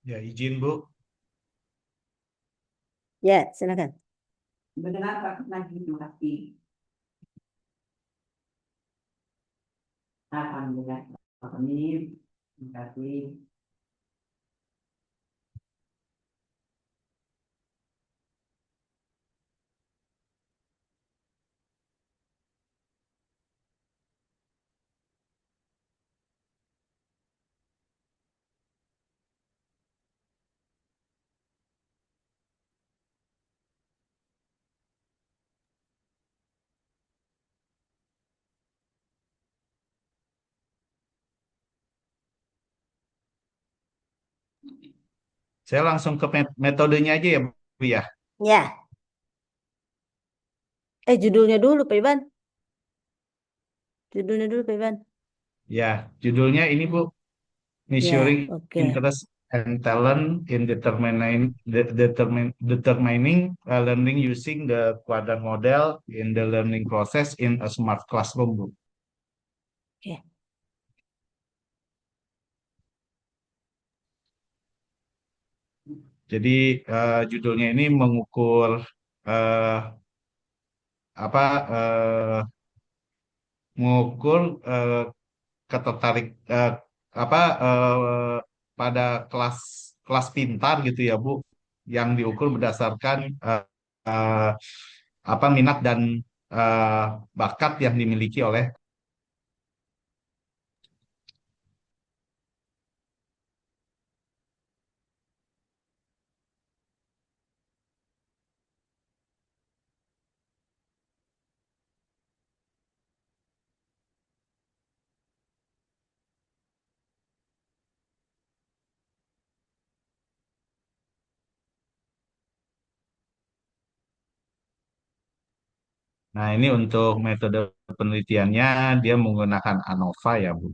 Ya, izin Bu. Ya, silakan. Benar Pak lagi terima kasih. Alhamdulillah. Pak Amin. Terima kasih. Saya langsung ke metodenya aja ya Bu ya. Ya, judulnya dulu, Pak Iban. Judulnya dulu, Pak Iban. Ya, judulnya ini Bu, Ya, Measuring oke. Interest and Talent in determining learning using the quadrant model in the learning process in a smart classroom Bu. Oke. Jadi judulnya ini mengukur eh, apa mengukur ketertarik apa pada kelas kelas pintar gitu ya Bu, yang diukur berdasarkan eh, apa minat dan eh, bakat yang dimiliki oleh. Nah, ini untuk metode penelitiannya dia menggunakan ANOVA ya Bu.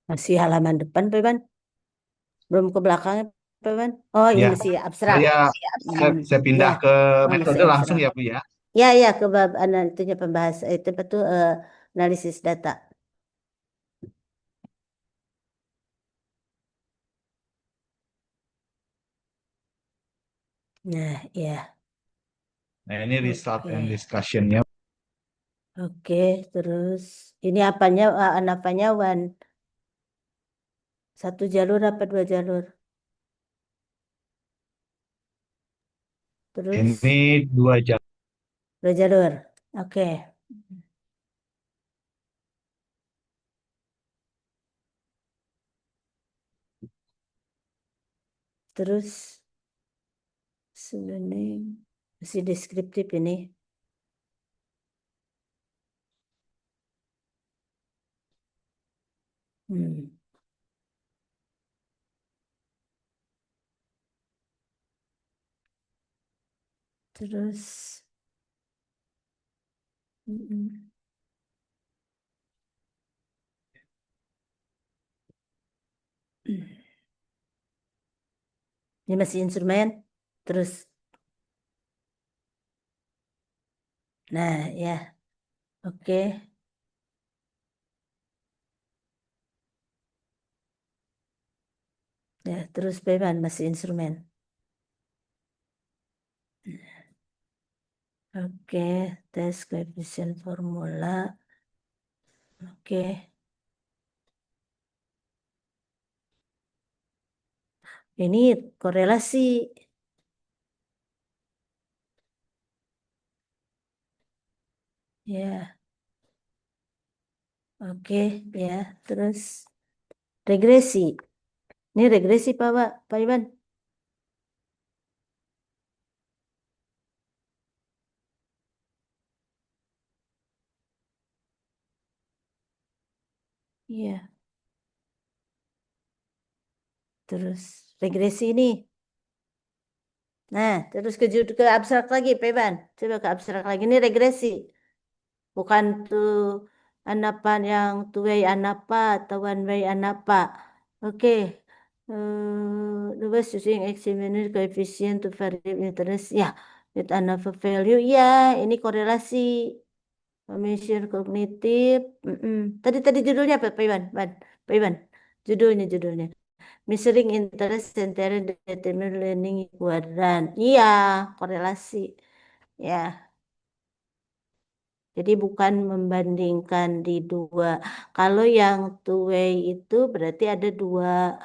Masih halaman depan, Pak Iban. Belum ke belakangnya, Pak Iban. Oh, ini Ya, masih abstrak. saya saya, Hmm, saya ya. pindah ke Oh, masih metode langsung abstrak. ya Bu ya. Ya, ya, ke bab itunya pembahas itu betul analisis data. Nah, ya. Nah, ini result Oke. and discussion-nya. Oke, terus ini apanya apanya Wan? Satu jalur apa dua jalur? Terus Ini dua jam. dua jalur. Oke. Terus sebenarnya masih deskriptif ini. Hmm. Terus mm-mm. Ini masih instrumen. Terus, nah ya, oke. Ya, terus bagaimana masih instrumen. Oke, tes koefisien formula. Oke, ini korelasi. Ya, oke, ya. Terus regresi. Ini regresi Pak Iwan. Iya. Terus regresi ini. Nah, terus ke abstrak lagi, Peban. Coba ke abstrak lagi. Ini regresi. Bukan tuh anapan yang two way anapa atau one way anapa. Oke. The best using examiner coefficient to variable interest. Ya, with another value. Ya, ini korelasi. Measure kognitif. Tadi judulnya apa, Pak Iwan? Pak Iwan. Judulnya. Measuring interest and talent determine learning quadrant. Iya, korelasi. Ya. Jadi bukan membandingkan di dua. Kalau yang two way itu berarti ada dua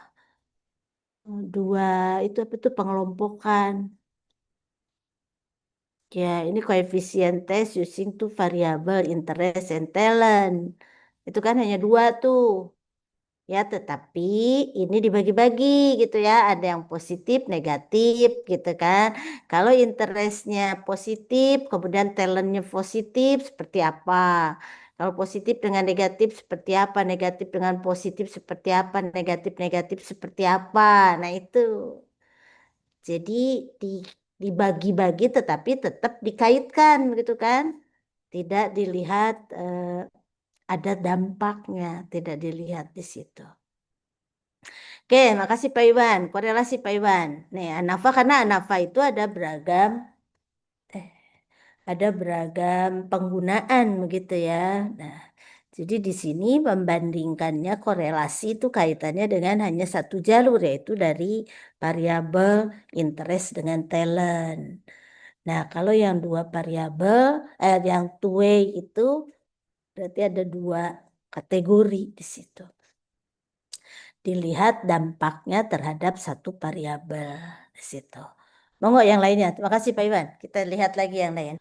itu apa itu pengelompokan. Ya, ini koefisien test using two variable interest and talent. Itu kan hanya dua tuh. Ya, tetapi ini dibagi-bagi gitu ya. Ada yang positif, negatif gitu kan. Kalau interestnya positif, kemudian talentnya positif, seperti apa? Kalau positif dengan negatif seperti apa? Negatif dengan positif seperti apa? Negatif-negatif seperti apa? Nah, itu. Jadi dibagi-bagi tetapi tetap dikaitkan gitu kan. Tidak dilihat ada dampaknya, tidak dilihat di situ. Oke, makasih Pak Iwan. Korelasi Pak Iwan. Nih, ANAFA karena ANAFA itu eh, ada beragam penggunaan begitu ya. Nah, jadi di sini membandingkannya korelasi itu kaitannya dengan hanya satu jalur yaitu dari variabel interest dengan talent. Nah, kalau yang dua variabel, yang two way itu berarti ada dua kategori di situ. Dilihat dampaknya terhadap satu variabel di situ. Monggo yang lainnya. Terima kasih Pak Iwan. Kita lihat lagi yang lain.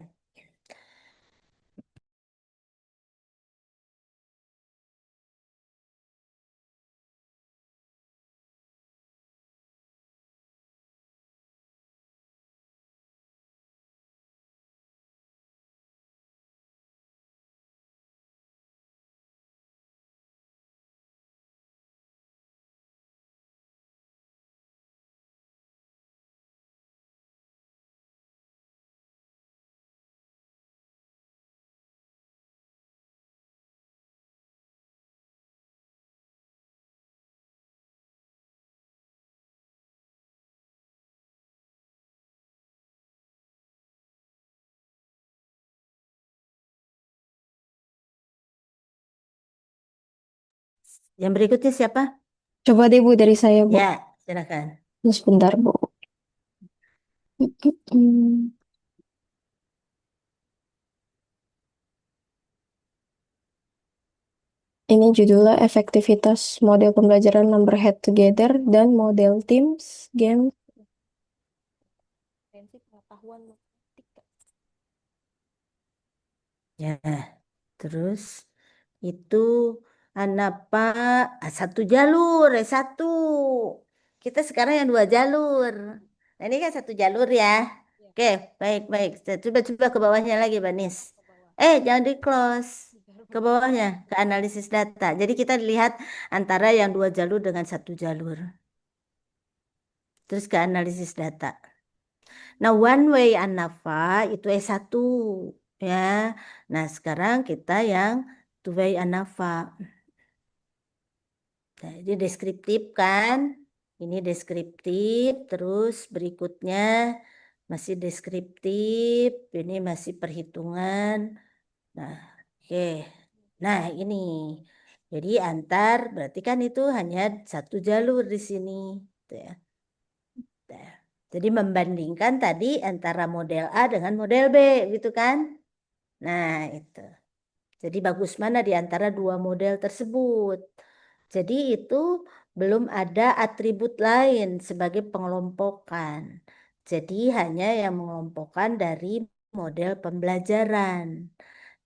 Yang berikutnya siapa? Coba deh Bu dari saya Bu. Ya, silakan. Sebentar Bu. Ini judulnya efektivitas model pembelajaran number head together dan model teams game. Pengetahuan matematika. Ya, terus itu apa? Satu jalur, satu. Kita sekarang yang dua jalur. Nah, ini kan satu jalur ya. Oke, baik. Coba ke bawahnya lagi, Banis. Jangan di close. Ke bawahnya, ke analisis data. Jadi kita lihat antara yang dua jalur dengan satu jalur. Terus ke analisis data. Nah, one way ANAFA itu S1 ya. Nah, sekarang kita yang two way ANAFA. Nah, ini deskriptif kan? Ini deskriptif, terus berikutnya masih deskriptif, ini masih perhitungan. Nah, oke. Nah, ini. Jadi berarti kan itu hanya satu jalur di sini. Gitu ya. Nah, jadi membandingkan tadi antara model A dengan model B, gitu kan? Nah, itu. Jadi bagus mana di antara dua model tersebut. Jadi itu belum ada atribut lain sebagai pengelompokan. Jadi hanya yang mengelompokkan dari model pembelajaran.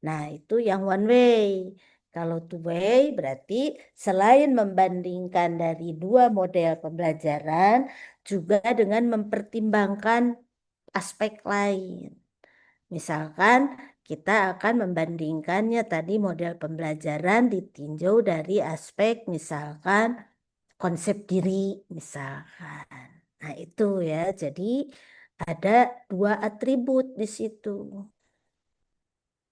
Nah, itu yang one way. Kalau two way berarti selain membandingkan dari dua model pembelajaran, juga dengan mempertimbangkan aspek lain. Misalkan kita akan membandingkannya tadi model pembelajaran ditinjau dari aspek misalkan konsep diri misalkan. Nah, itu ya. Jadi ada 2 atribut di situ.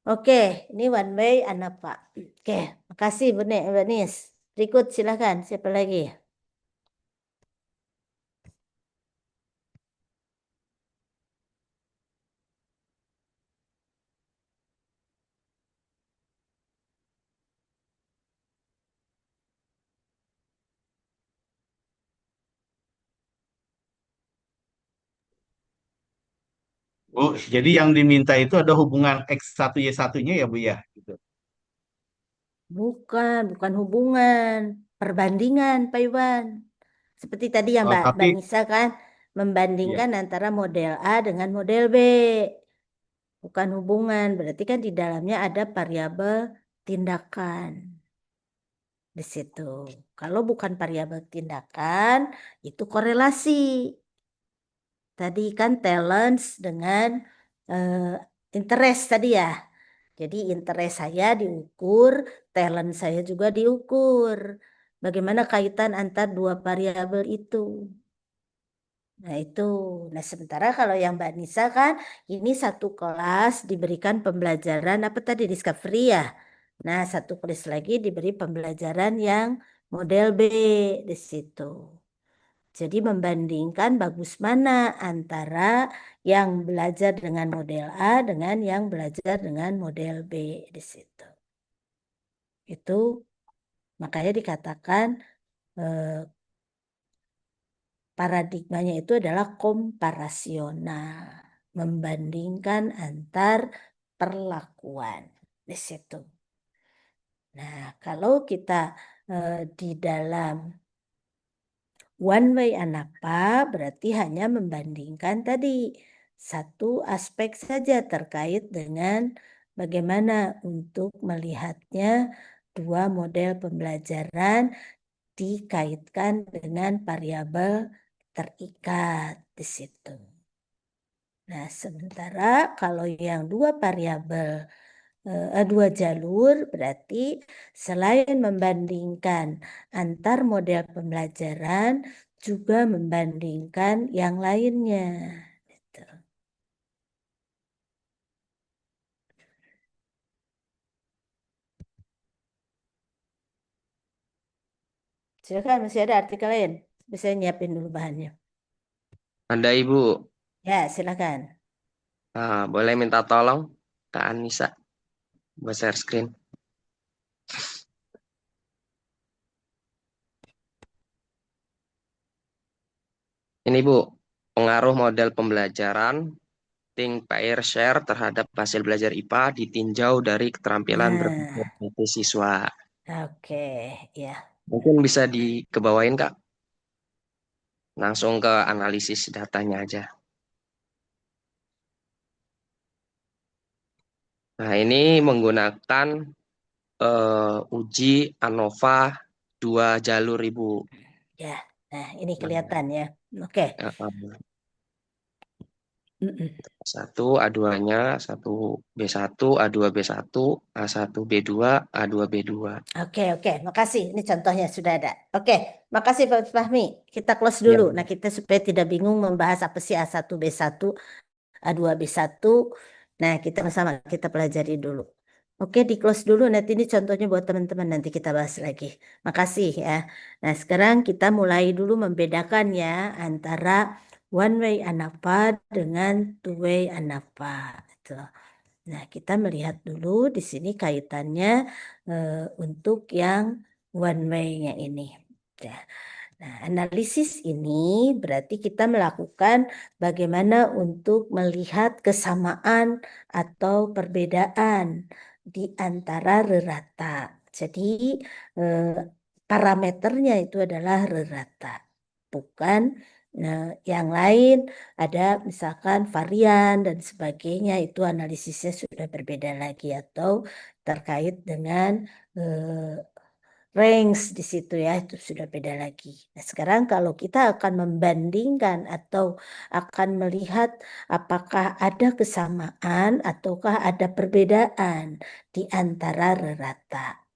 Oke, ini one way Anapa. Oke, makasih Bu Nis. Berikut silakan, siapa lagi? Oh, jadi yang diminta itu ada hubungan X1Y1-nya ya, Bu ya? Gitu. Bukan hubungan, perbandingan Pak Iwan. Seperti tadi yang Oh, Mbak tapi Nisa kan ya. membandingkan antara model A dengan model B. Bukan hubungan, berarti kan di dalamnya ada variabel tindakan di situ. Kalau bukan variabel tindakan, itu korelasi. Tadi kan talents dengan interest tadi ya. Jadi interest saya diukur, talent saya juga diukur. Bagaimana kaitan antar 2 variabel itu? Nah itu. Nah sementara kalau yang Mbak Nisa kan ini satu kelas diberikan pembelajaran apa tadi discovery ya. Nah satu kelas lagi diberi pembelajaran yang model B di situ. Jadi membandingkan bagus mana antara yang belajar dengan model A dengan yang belajar dengan model B di situ. Itu makanya dikatakan paradigmanya itu adalah komparasional, membandingkan antar perlakuan di situ. Nah, kalau kita di dalam one way Anapa berarti hanya membandingkan tadi satu aspek saja terkait dengan bagaimana untuk melihatnya 2 model pembelajaran dikaitkan dengan variabel terikat di situ. Nah, sementara kalau yang 2 variabel, 2 jalur berarti selain membandingkan antar model pembelajaran, juga membandingkan yang lainnya. Gitu. Silakan, masih ada artikel lain? Bisa nyiapin dulu bahannya. Ada Ibu. Ya, silakan. Boleh minta tolong Kak Anissa buat share screen. Ini Bu, pengaruh model pembelajaran think pair share terhadap hasil belajar IPA ditinjau dari keterampilan Nah, berpikir siswa. oke, ya. Mungkin bisa dikebawain Kak. Langsung ke analisis datanya aja. Nah, ini menggunakan uji ANOVA 2 jalur Ibu. Ya, nah ini kelihatan ya. Oke. Satu A2-nya, satu B1, A2 B1, A1 B2, A2 B2. Oke, makasih. Ini contohnya sudah ada. Oke, makasih Pak Fahmi. Kita close Ya. dulu. Nah, kita supaya tidak bingung membahas apa sih A1, B1, A2, B1. Nah, kita sama kita pelajari dulu. Oke, di close dulu. Nanti ini contohnya buat teman-teman. Nanti kita bahas lagi. Makasih ya. Nah, sekarang kita mulai dulu membedakan ya antara one way Anapa dengan two way Anapa. Gitu. Nah, kita melihat dulu di sini kaitannya untuk yang one way-nya ini. Ya. Nah, analisis ini berarti kita melakukan bagaimana untuk melihat kesamaan atau perbedaan di antara rerata. Jadi, parameternya itu adalah rerata, bukan yang lain ada misalkan varian dan sebagainya itu analisisnya sudah berbeda lagi atau terkait dengan range di situ ya itu sudah beda lagi. Nah, sekarang kalau kita akan membandingkan atau akan melihat apakah ada kesamaan ataukah ada perbedaan di antara rerata.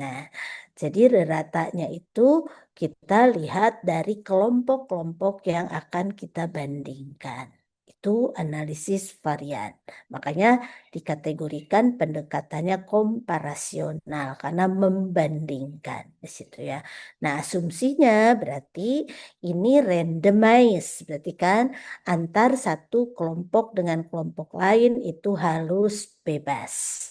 Nah, jadi reratanya itu kita lihat dari kelompok-kelompok yang akan kita bandingkan. Itu analisis varian. Makanya dikategorikan pendekatannya komparasional karena membandingkan di situ ya. Nah, asumsinya berarti ini randomize, berarti kan antar satu kelompok dengan kelompok lain itu harus bebas.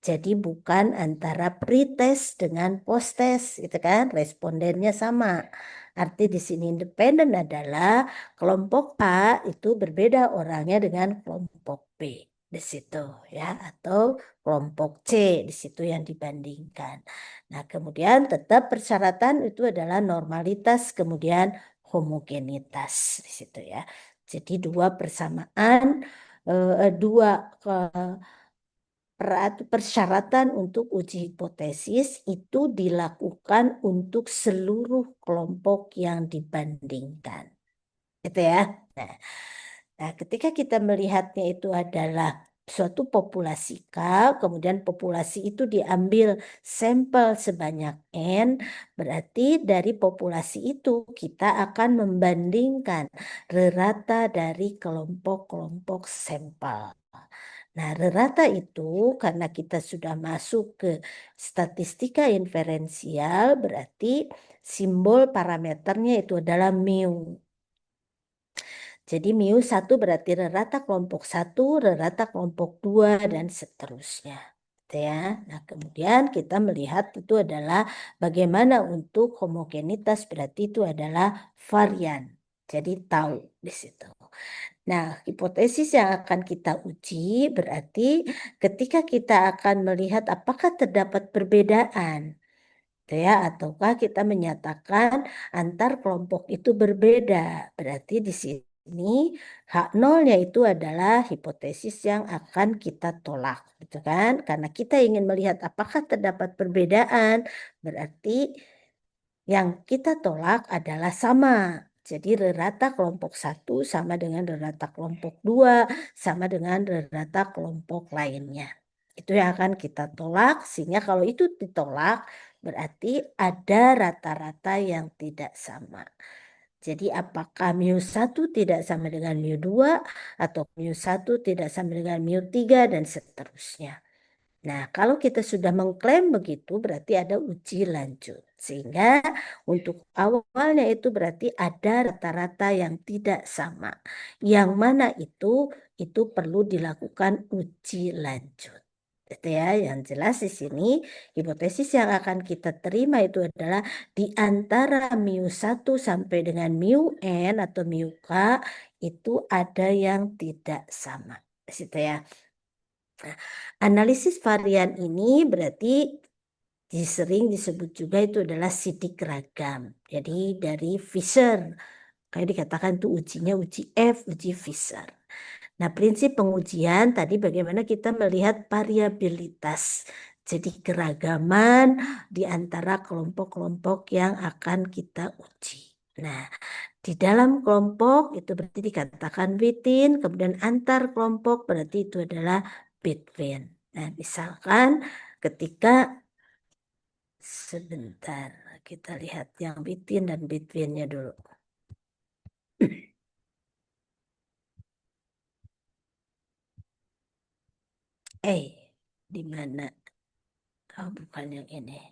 Jadi bukan antara pretest dengan posttest, gitu kan? Respondennya sama. Arti di sini independen adalah kelompok A itu berbeda orangnya dengan kelompok B di situ ya, atau kelompok C di situ yang dibandingkan. Nah, kemudian tetap persyaratan itu adalah normalitas kemudian homogenitas di situ ya. Jadi dua persamaan dua persyaratan untuk uji hipotesis itu dilakukan untuk seluruh kelompok yang dibandingkan. Gitu ya. Nah, ketika kita melihatnya itu adalah suatu populasi K, kemudian populasi itu diambil sampel sebanyak N, berarti dari populasi itu kita akan membandingkan rata dari kelompok-kelompok sampel. Nah, rata itu karena kita sudah masuk ke statistika inferensial, berarti simbol parameternya itu adalah mu. Jadi mu 1 berarti rata kelompok 1, rata kelompok 2, dan seterusnya. Gitu ya. Nah, kemudian kita melihat itu adalah bagaimana untuk homogenitas, berarti itu adalah varian. Jadi tahu di situ. Nah, hipotesis yang akan kita uji berarti ketika kita akan melihat apakah terdapat perbedaan, gitu ya, ataukah kita menyatakan antar kelompok itu berbeda. Berarti di sini H0-nya itu adalah hipotesis yang akan kita tolak, gitu kan? Karena kita ingin melihat apakah terdapat perbedaan, berarti yang kita tolak adalah sama. Jadi rata kelompok 1 sama dengan rata kelompok 2, sama dengan rata kelompok lainnya. Itu yang akan kita tolak, sehingga kalau itu ditolak, berarti ada rata-rata yang tidak sama. Jadi apakah mu1 tidak sama dengan mu2, atau mu1 tidak sama dengan mu3, dan seterusnya. Nah, kalau kita sudah mengklaim begitu, berarti ada uji lanjut. Sehingga untuk awalnya itu berarti ada rata-rata yang tidak sama. Yang mana itu perlu dilakukan uji lanjut. Itu ya, yang jelas di sini hipotesis yang akan kita terima itu adalah di antara mu1 sampai dengan mu n atau mu k itu ada yang tidak sama. Di situ ya. Nah, analisis varian ini berarti sering disebut juga itu adalah sidik ragam. Jadi dari Fisher, kayak dikatakan itu ujinya uji F, uji Fisher. Nah, prinsip pengujian tadi bagaimana kita melihat variabilitas. Jadi keragaman di antara kelompok-kelompok yang akan kita uji. Nah, di dalam kelompok itu berarti dikatakan within, kemudian antar kelompok berarti itu adalah between. Nah, misalkan ketika sebentar kita lihat yang within dan betweennya dulu. Di mana? Oh, bukan yang ini.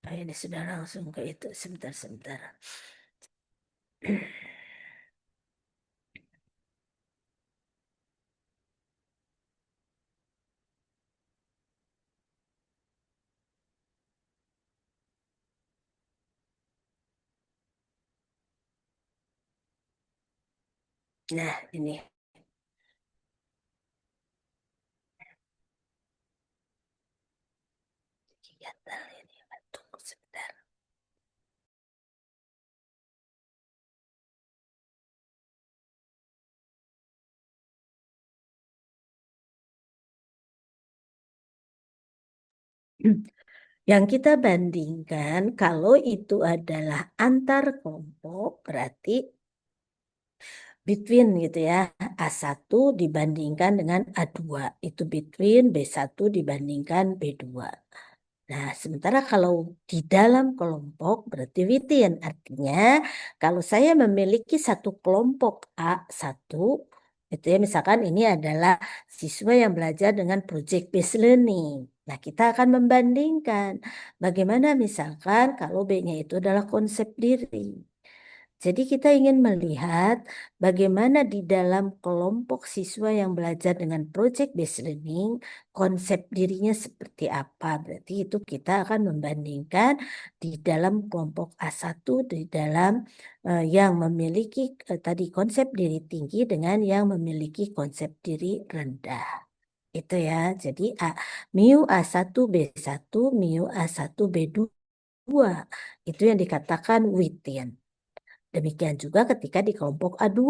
Ini sudah langsung ke itu. Sebentar. Nah, ini. Gatal ini. Tunggu sebentar. Yang kita bandingkan kalau itu adalah antar kelompok berarti between gitu ya. A1 dibandingkan dengan A2. Itu between B1 dibandingkan B2. Nah, sementara kalau di dalam kelompok berarti within. Artinya kalau saya memiliki satu kelompok A1, itu ya misalkan ini adalah siswa yang belajar dengan project based learning. Nah, kita akan membandingkan bagaimana misalkan kalau B-nya itu adalah konsep diri. Jadi kita ingin melihat bagaimana di dalam kelompok siswa yang belajar dengan project based learning, konsep dirinya seperti apa. Berarti itu kita akan membandingkan di dalam kelompok A1 di dalam yang memiliki tadi konsep diri tinggi dengan yang memiliki konsep diri rendah. Itu ya. Jadi mu A1 B1, mu A1 B2 itu yang dikatakan within. Demikian juga ketika di kelompok A2.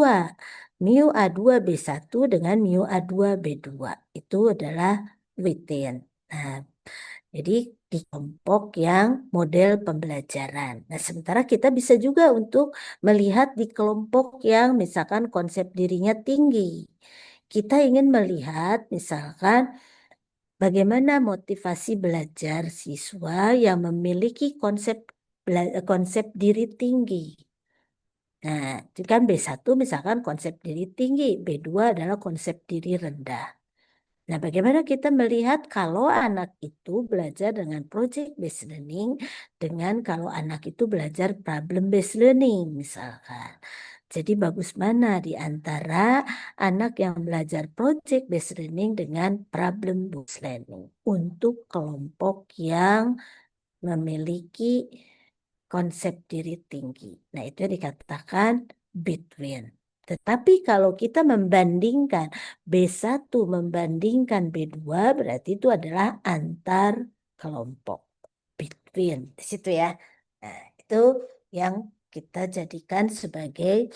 Mu A2 B1 dengan mu A2 B2. Itu adalah within. Nah, jadi di kelompok yang model pembelajaran. Nah, sementara kita bisa juga untuk melihat di kelompok yang misalkan konsep dirinya tinggi. Kita ingin melihat misalkan bagaimana motivasi belajar siswa yang memiliki konsep diri tinggi. Nah, itu kan B1 misalkan konsep diri tinggi, B2 adalah konsep diri rendah. Nah, bagaimana kita melihat kalau anak itu belajar dengan project based learning dengan kalau anak itu belajar problem based learning misalkan. Jadi bagus mana di antara anak yang belajar project based learning dengan problem based learning untuk kelompok yang memiliki konsep diri tinggi. Nah, itu dikatakan between. Tetapi kalau kita membandingkan B1 membandingkan B2 berarti itu adalah antar kelompok. Between. Di situ ya. Nah, itu yang kita jadikan sebagai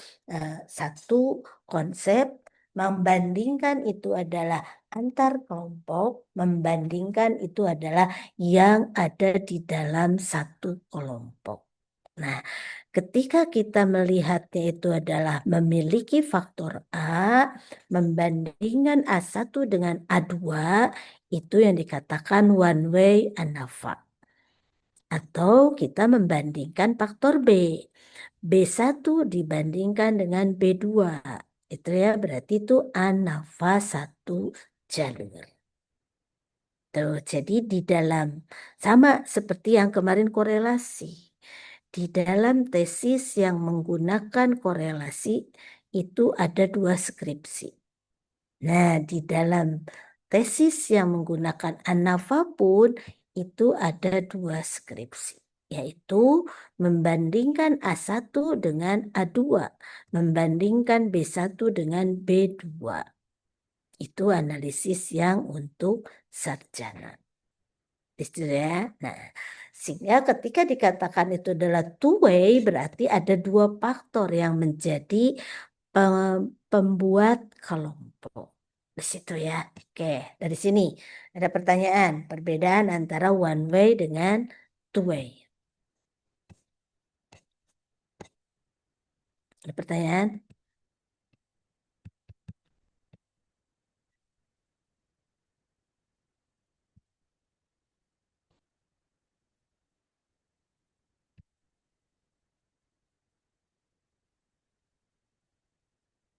satu konsep. Membandingkan itu adalah antar kelompok, membandingkan itu adalah yang ada di dalam satu kelompok. Nah, ketika kita melihatnya itu adalah memiliki faktor A, membandingkan A1 dengan A2, itu yang dikatakan one way ANAFA. Atau kita membandingkan faktor B. B1 dibandingkan dengan B2. Itu ya berarti itu ANAFA satu jalur. Tuh, jadi di dalam sama seperti yang kemarin korelasi. Di dalam tesis yang menggunakan korelasi itu ada 2 skripsi. Nah, di dalam tesis yang menggunakan ANAFA pun itu ada 2 skripsi. Yaitu membandingkan A1 dengan A2. Membandingkan B1 dengan B2. Itu analisis yang untuk sarjana. Itu ya. Nah, sehingga ketika dikatakan itu adalah two way berarti ada 2 faktor yang menjadi pembuat kelompok. Di situ ya. Oke, dari sini ada pertanyaan, perbedaan antara one way dengan two way. Ada pertanyaan?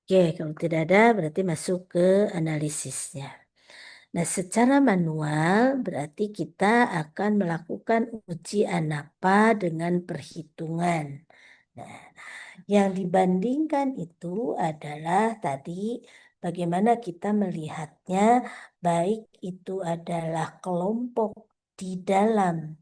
Oke, kalau tidak ada berarti masuk ke analisisnya. Nah, secara manual berarti kita akan melakukan uji ANAPA dengan perhitungan. Nah, yang dibandingkan itu adalah tadi bagaimana kita melihatnya baik itu adalah kelompok di dalam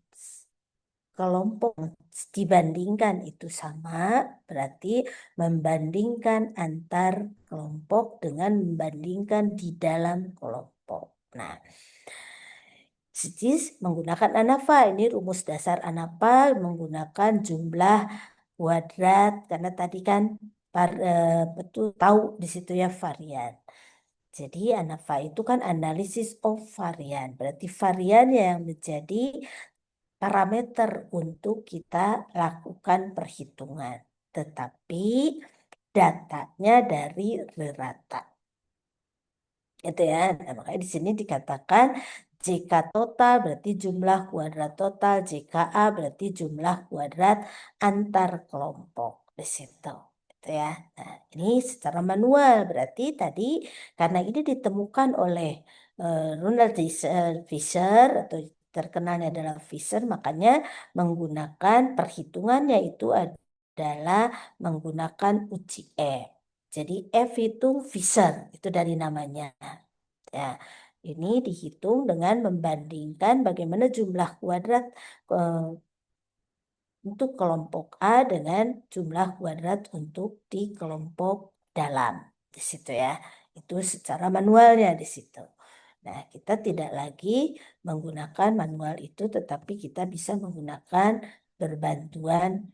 kelompok dibandingkan itu sama, berarti membandingkan antar kelompok dengan membandingkan di dalam kelompok. Nah, menggunakan ANAFA, ini rumus dasar ANAFA menggunakan jumlah kuadrat karena tadi kan betul tahu di situ ya varian. Jadi ANAFA itu kan analisis of varian, berarti varian yang menjadi parameter untuk kita lakukan perhitungan. Tetapi datanya dari rata. Itu ya. Nah, makanya di sini dikatakan JK total berarti jumlah kuadrat total, JKA berarti jumlah kuadrat antar kelompok di situ. Gitu ya. Nah, ini secara manual berarti tadi karena ini ditemukan oleh Ronald Fisher atau terkenalnya adalah Fisher, makanya menggunakan perhitungannya itu adalah menggunakan uji F. Jadi F itu Fisher, itu dari namanya. Ya, ini dihitung dengan membandingkan bagaimana jumlah kuadrat untuk kelompok A dengan jumlah kuadrat untuk di kelompok dalam. Di situ ya. Itu secara manualnya di situ. Nah, kita tidak lagi menggunakan manual itu, tetapi kita bisa menggunakan berbantuan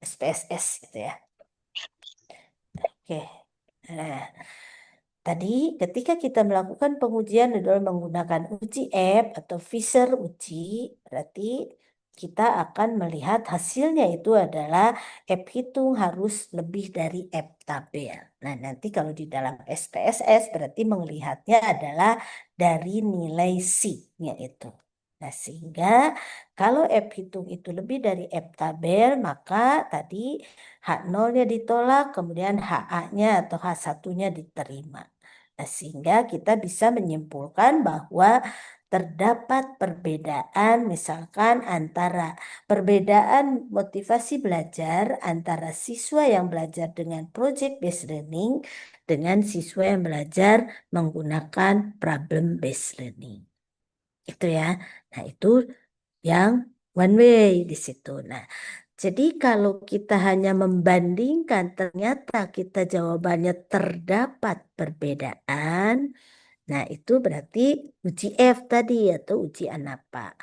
SPSS gitu ya. Oke. Nah, tadi ketika kita melakukan pengujian adalah menggunakan uji F atau Fisher uji, berarti kita akan melihat hasilnya itu adalah F hitung harus lebih dari F tabel. Nah, nanti kalau di dalam SPSS berarti melihatnya adalah dari nilai C-nya itu. Nah, sehingga kalau F hitung itu lebih dari F tabel, maka tadi H0-nya ditolak, kemudian HA-nya atau H1-nya diterima. Nah, sehingga kita bisa menyimpulkan bahwa terdapat perbedaan misalkan antara perbedaan motivasi belajar antara siswa yang belajar dengan project based learning dengan siswa yang belajar menggunakan problem based learning. Itu ya. Nah, itu yang one way di situ. Nah, jadi kalau kita hanya membandingkan ternyata kita jawabannya terdapat perbedaan, nah itu berarti uji F tadi atau uji ANAPA.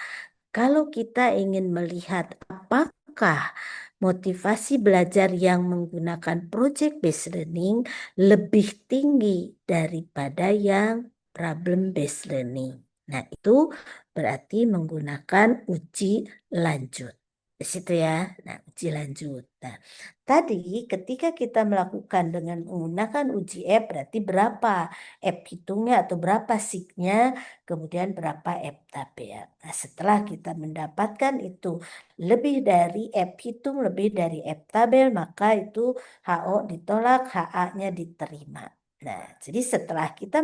Kalau kita ingin melihat apakah motivasi belajar yang menggunakan project based learning lebih tinggi daripada yang problem based learning. Nah, itu berarti menggunakan uji lanjut. Di situ ya. Nah, uji lanjut. Nah, tadi ketika kita melakukan dengan menggunakan uji F berarti berapa F hitungnya atau berapa signya, kemudian berapa F tabel. Nah, setelah kita mendapatkan itu lebih dari F hitung, lebih dari F tabel, maka itu HO ditolak, HA-nya diterima. Nah, jadi setelah kita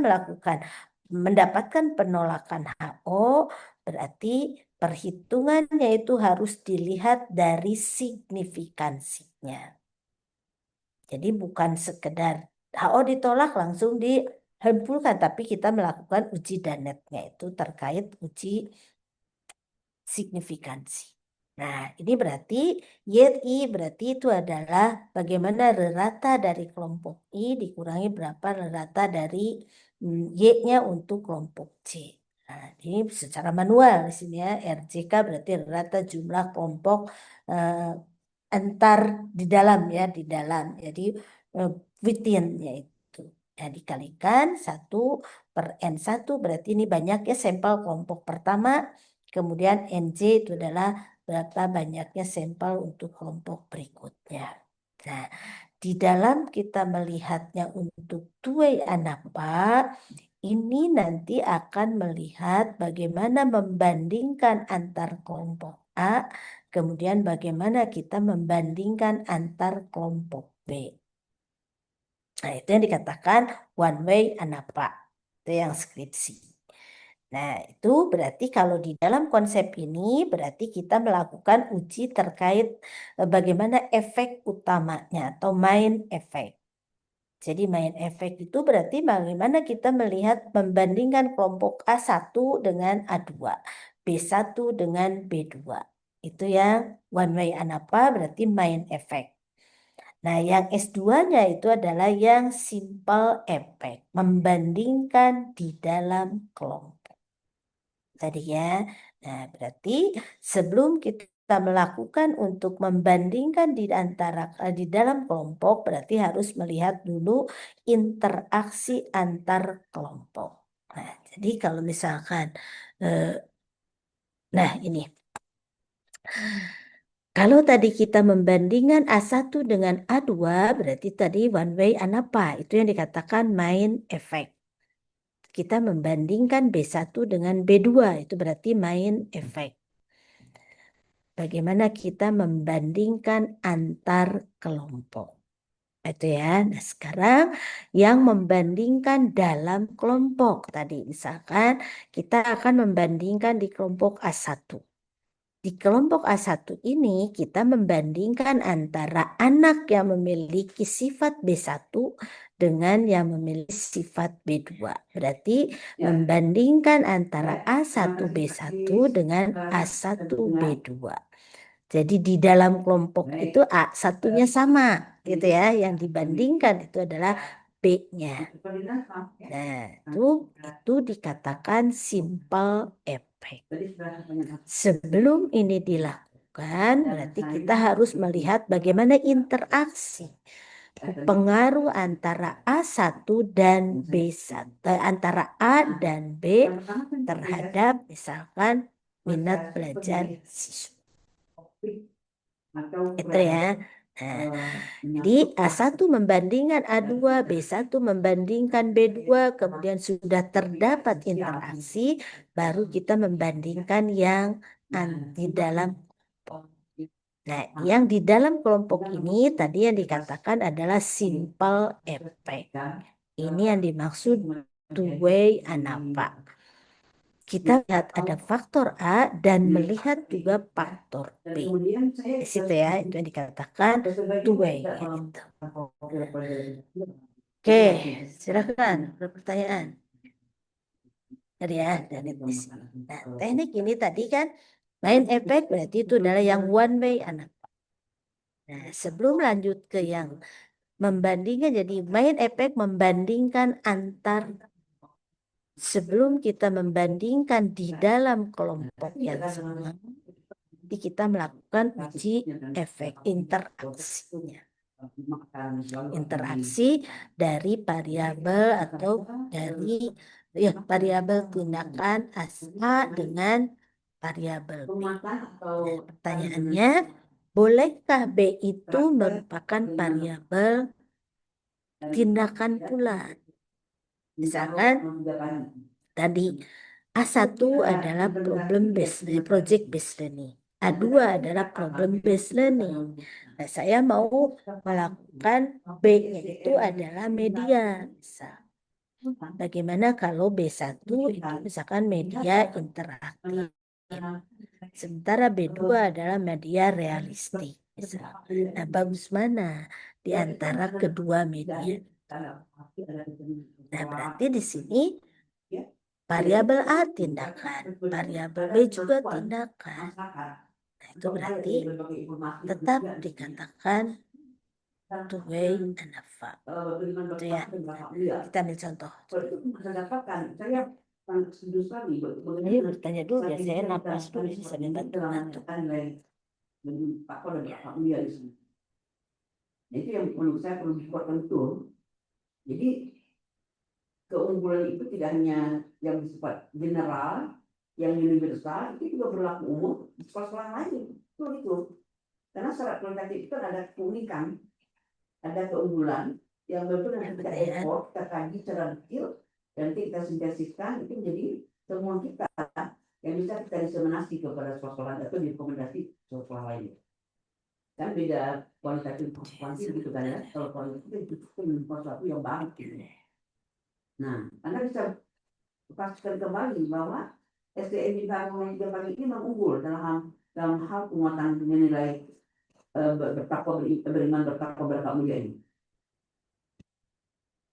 mendapatkan penolakan HO, berarti perhitungannya itu harus dilihat dari signifikansinya. Jadi bukan sekedar HO ditolak langsung dihempulkan, tapi kita melakukan uji danetnya itu terkait uji signifikansi. Nah, ini berarti YI berarti itu adalah bagaimana rata dari kelompok I dikurangi berapa rata dari Y-nya untuk kelompok C. Nah, ini secara manual di sini ya. RJK berarti rata jumlah kelompok antar di dalam ya, di dalam. Jadi within yaitu. Ya, dikalikan 1/N1 berarti ini banyaknya sampel kelompok pertama. Kemudian NJ itu adalah berapa banyaknya sampel untuk kelompok berikutnya. Nah, di dalam kita melihatnya untuk two-way ANAPA, ini nanti akan melihat bagaimana membandingkan antar kelompok A, kemudian bagaimana kita membandingkan antar kelompok B. Nah, itu yang dikatakan one way ANAPA. Itu yang skripsi. Nah, itu berarti kalau di dalam konsep ini berarti kita melakukan uji terkait bagaimana efek utamanya atau main efek. Jadi main efek itu berarti bagaimana kita melihat membandingkan kelompok A1 dengan A2, B1 dengan B2. Itu yang one way ANAPA berarti main efek. Nah, yang S2-nya itu adalah yang simple effect, membandingkan di dalam kelompok. Tadi ya. Nah, berarti sebelum kita melakukan untuk membandingkan di dalam kelompok, berarti harus melihat dulu interaksi antar kelompok. Nah, jadi kalau misalkan nah ini. Kalau tadi kita membandingkan A1 dengan A2, berarti tadi one way ANAPA. Itu yang dikatakan main effect. Kita membandingkan B1 dengan B2, itu berarti main effect. Bagaimana kita membandingkan antar kelompok. Itu ya. Nah, sekarang yang membandingkan dalam kelompok tadi. Misalkan kita akan membandingkan di kelompok A1. Di kelompok A1 ini kita membandingkan antara anak yang memiliki sifat B1 dengan yang memiliki sifat B2. Berarti membandingkan antara A1 B1 dengan A1 B2. Jadi di dalam kelompok itu A1-nya sama gitu ya. Yang dibandingkan itu adalah B-nya. Nah, itu dikatakan simple effect. Sebelum ini dilakukan, berarti kita harus melihat bagaimana interaksi pengaruh antara A1 dan B1, antara A dan B terhadap misalkan minat belajar siswa. Itu ya. Nah, di A1 membandingkan A2, B1 membandingkan B2, kemudian sudah terdapat interaksi, baru kita membandingkan yang di dalam kelompok. Nah, yang di dalam kelompok ini tadi yang dikatakan adalah simple effect. Ini yang dimaksud two-way ANAPA. Kita lihat ada faktor A dan melihat juga faktor B. Di situ ya, itu yang dikatakan two-way. Gitu. Oke, silakan pertanyaan. Jadi ya, dari di sini. Nah, teknik ini tadi kan main effect berarti itu adalah yang one way anak. Nah, sebelum lanjut ke yang membandingkan, jadi main effect membandingkan antar. Sebelum kita membandingkan di dalam kelompok yang sama, kita melakukan uji efek interaksinya. Interaksi dari variabel atau dari variabel tindakan A dengan variabel B. Nah, pertanyaannya, bolehkah B itu merupakan variabel tindakan pula? Misalkan tadi A1 adalah problem based project based learning. A2 adalah problem based learning. Nah, saya mau melakukan B-nya itu adalah media. Bagaimana kalau B1 itu misalkan media interaktif. Sementara B2 adalah media realistik. Nah, bagus mana di antara kedua media? Nah, berarti di sini variabel A tindakan, variabel B juga tindakan. Nah, itu berarti tetap dikatakan two-way ANAPA. Itu ya. Kita ambil contoh. Ayo bertanya dulu ya, saya napas dulu sambil bantu-bantu. Itu yang menurut saya perlu dikuatkan betul. Jadi keunggulan itu tidak hanya yang bersifat general, yang universal, itu juga berlaku umum di sekolah-sekolah lain. Itu. Karena syarat kualitatif itu ada keunikan, ada keunggulan yang betul nanti kita ekspor, kita kaji secara detail, dan kita sintesiskan itu menjadi temuan kita yang bisa kita diseminasi kepada sekolah-sekolah atau direkomendasi sekolah lain. Kan beda kualitatif kuantitatif gitu kan ya. Kalau kualitatif itu sesuatu yang baru. Nah, Anda bisa pastikan kembali bahwa SDM di tahun ini memang unggul dalam hal penguatan menilai bertakwa beriman bertakwa bertakwa mulia ini.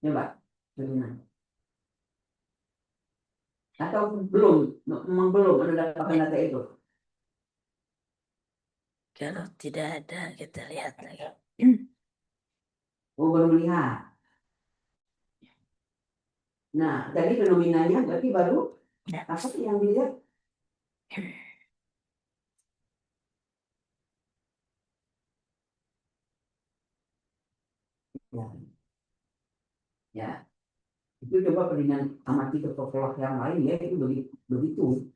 Coba, bagaimana? Atau memang belum ada data itu? Kalau tidak ada, kita lihat lagi. Oh, baru melihat. Nah, tadi fenomenanya berarti baru apa yang dilihat? Ya. Itu coba dengan amati ke sekolah yang lain ya, itu begitu.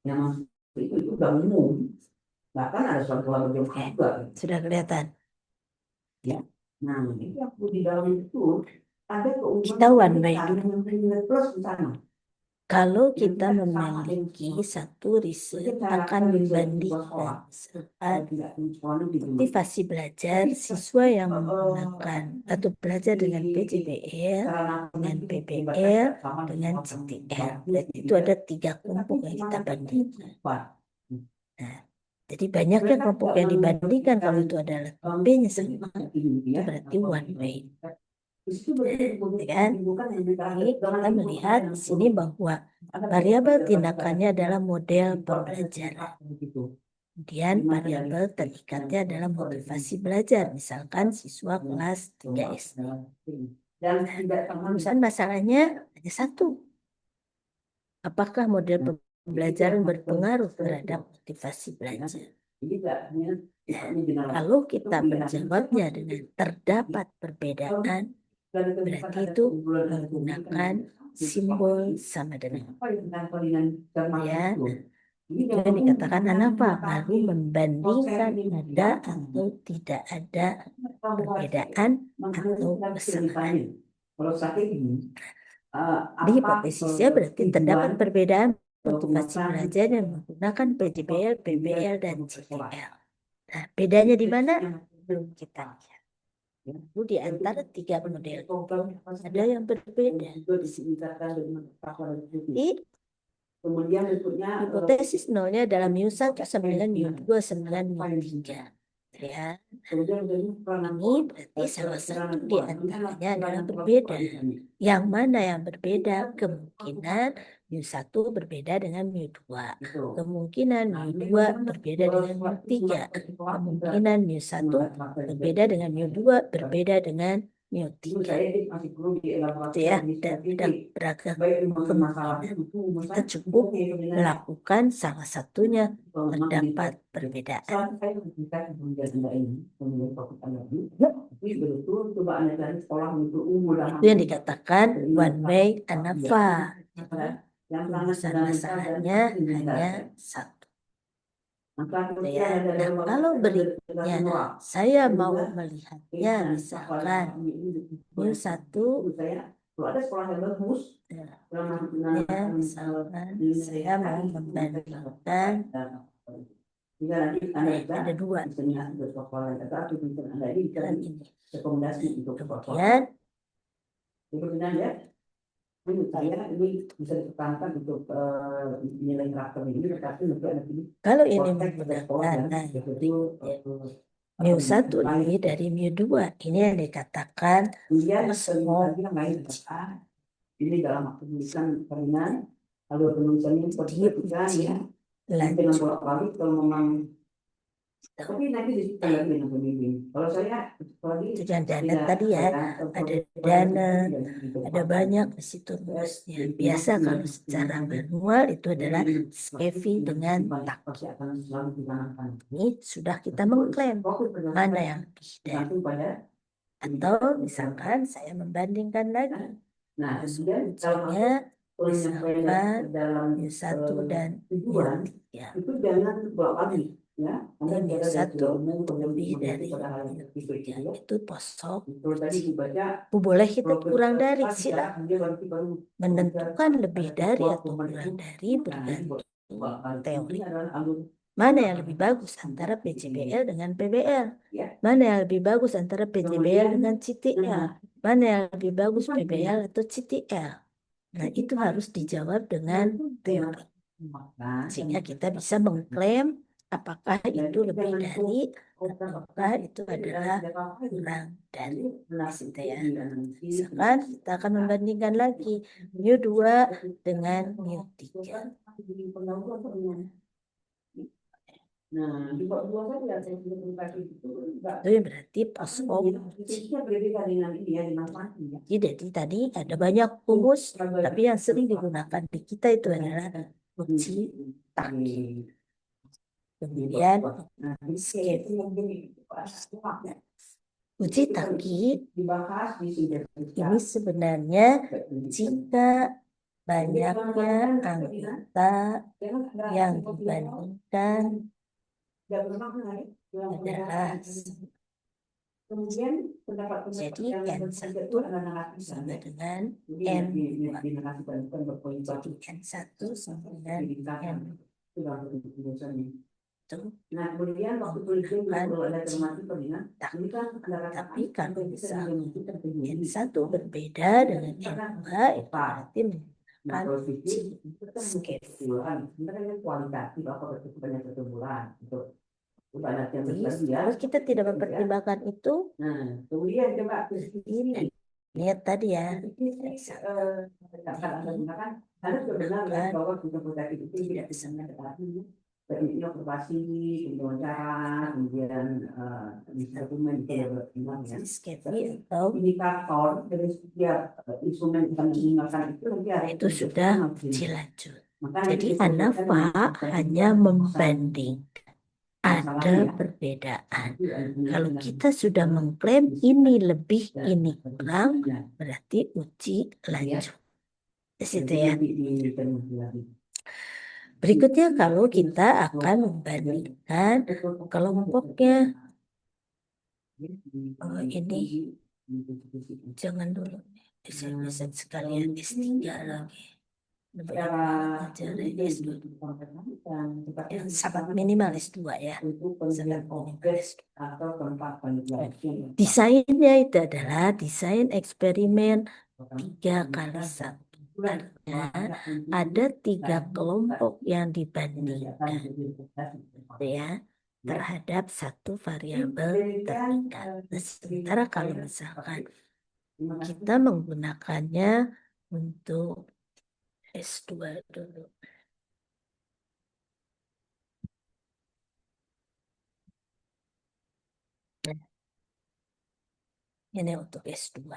Yang maksud itu udah umum. Bahkan ada soal pola berjamaah juga. Sudah kelihatan. Nah, itu aku di dalam itu ada keunggulan Kita one way dengan nilai plus di sana. Kalau kita memiliki satu riset akan membandingkan misalkan motivasi belajar siswa yang menggunakan atau belajar dengan PJBL, dengan PBL, dengan CTL. Berarti itu ada 3 kelompok yang kita bandingkan. Nah, jadi banyaknya kelompok yang dibandingkan kalau itu adalah B-nya sama, itu berarti one way. Kan? Jadi kita melihat di sini bahwa variabel tindakannya adalah model pembelajaran. Kemudian variabel terikatnya adalah motivasi belajar. Misalkan siswa kelas 3 SD. Urusan masalahnya hanya satu. Apakah model pembelajaran berpengaruh terhadap motivasi belajar? Kalau kita menjawabnya dengan terdapat perbedaan, berarti itu menggunakan simbol sama dengan ya. Itu yang dikatakan apa? Baru membandingkan ada atau tidak ada perbedaan atau kesamaan. Di hipotesisnya berarti terdapat perbedaan motivasi belajar yang menggunakan PJBL, PBL, dan CTL. Nah, bedanya di mana? Belum kita lihat. Lalu di antara 3 model itu ada yang berbeda. Jadi hipotesis nolnya adalah mu1 sama dengan mu2 sama dengan mu3. Ya. Ini berarti salah satu di antaranya adalah berbeda. Yang mana yang berbeda? Kemungkinan mu1 berbeda dengan mu2. Kemungkinan mu2 berbeda dengan mu3. Kemungkinan mu1 berbeda dengan mu2 berbeda dengan mu3. Itu ya, dan beragam kemungkinan. Kita cukup melakukan salah satunya terdapat perbedaan. Itu yang dikatakan one way ANAFA. Rumusan masalahnya hanya satu. Ya. Nah, kalau berikutnya saya mau melihatnya misalkan mu1 ya, misalkan saya mau membandingkan ada 2 dan ini. Kemudian ini bisa ditekankan untuk nilai karakter ini, tetapi kalau ini menggunakan mu1 ini dari mu2, ini yang dikatakan ini dalam penulisan keringan, lalu penulisannya diuji lanjut. Kalau memang tapi nanti kalau saya itu dana tadi ya, ada dana, ada banyak di situ rumusnya. Biasa kalau secara manual itu adalah SCEVI dengan TAKI. Ini sudah kita mengklaim mana yang lebih dari. Atau misalkan saya membandingkan lagi. Nah, ujinya misalkan mu1 dan mu3. Itu jangan lagi. Ya, mu1 lebih dari mu3 itu posok. Boleh kita kurang dari, silakan. Menentukan lebih dari atau kurang dari bergantung teori. Mana yang lebih bagus antara PJBL dengan PBL? Mana yang lebih bagus antara PJBL dengan CTL? Mana yang lebih bagus PBL atau CTL? Nah, itu harus dijawab dengan teori. Sehingga kita bisa mengklaim apakah itu lebih dari ataukah itu adalah kurang dari. Ya. Misalkan kita akan membandingkan lagi mu2 dengan mu3. Nah, di bawah dua saja saya itu berarti posko. Jadi tadi ada banyak rumus, tapi yang sering digunakan di kita itu adalah uji TAKI. Kemudian uji TAKI ini sebenarnya jika banyaknya anggota yang dibandingkan tidak bermakna ya. adalah Kemudian jadi yang N1 ketiga itu adalah narasi. sama dengan Jadi N2. dinarasikan bukan berpoin Jadi N1 sama dengan N2 itu dalam tulisannya. itu Nah, kemudian waktu tulisnya juga perlu ada termasuk pengingat. tak. Ini kan ada Tapi kalau misalnya N1 N1 berbeda dengan N2 itu berarti Nah, menggunakan kalau pikir uji itu kan skip. kesimpulan. Sebenarnya kan kualitatif apa banyak pertumbuhan itu banyak yang Jadi, tadi ya. kalau kita tidak mempertimbangkan itu, Nah, kemudian coba ini lihat tadi ya. akan Anda gunakan, Anda sudah benar ya bahwa sistem proteksi itu tidak bisa mendekati teknik observasi, wawancara, kemudian instrumen benar ya. Skepti atau Indikator dari setiap instrumen yang kami gunakan itu sudah dilanjut. Jadi ANAFA hanya membanding. Ada perbedaan. Kalau kita sudah mengklaim ini lebih, ini kurang, berarti uji lanjut. Di situ ya. Berikutnya kalau kita akan membandingkan kelompoknya. Oh, ini jangan dulu. Bisa sekalian S3 lagi. Sangat minimal S2 ya. Sangat minimal S2. Desainnya itu adalah desain eksperimen 3x1. Artinya ada 3 kelompok yang dibandingkan ya terhadap satu variabel terdekat. Sementara kalau misalkan kita menggunakannya untuk S2 dulu. Ini untuk S2.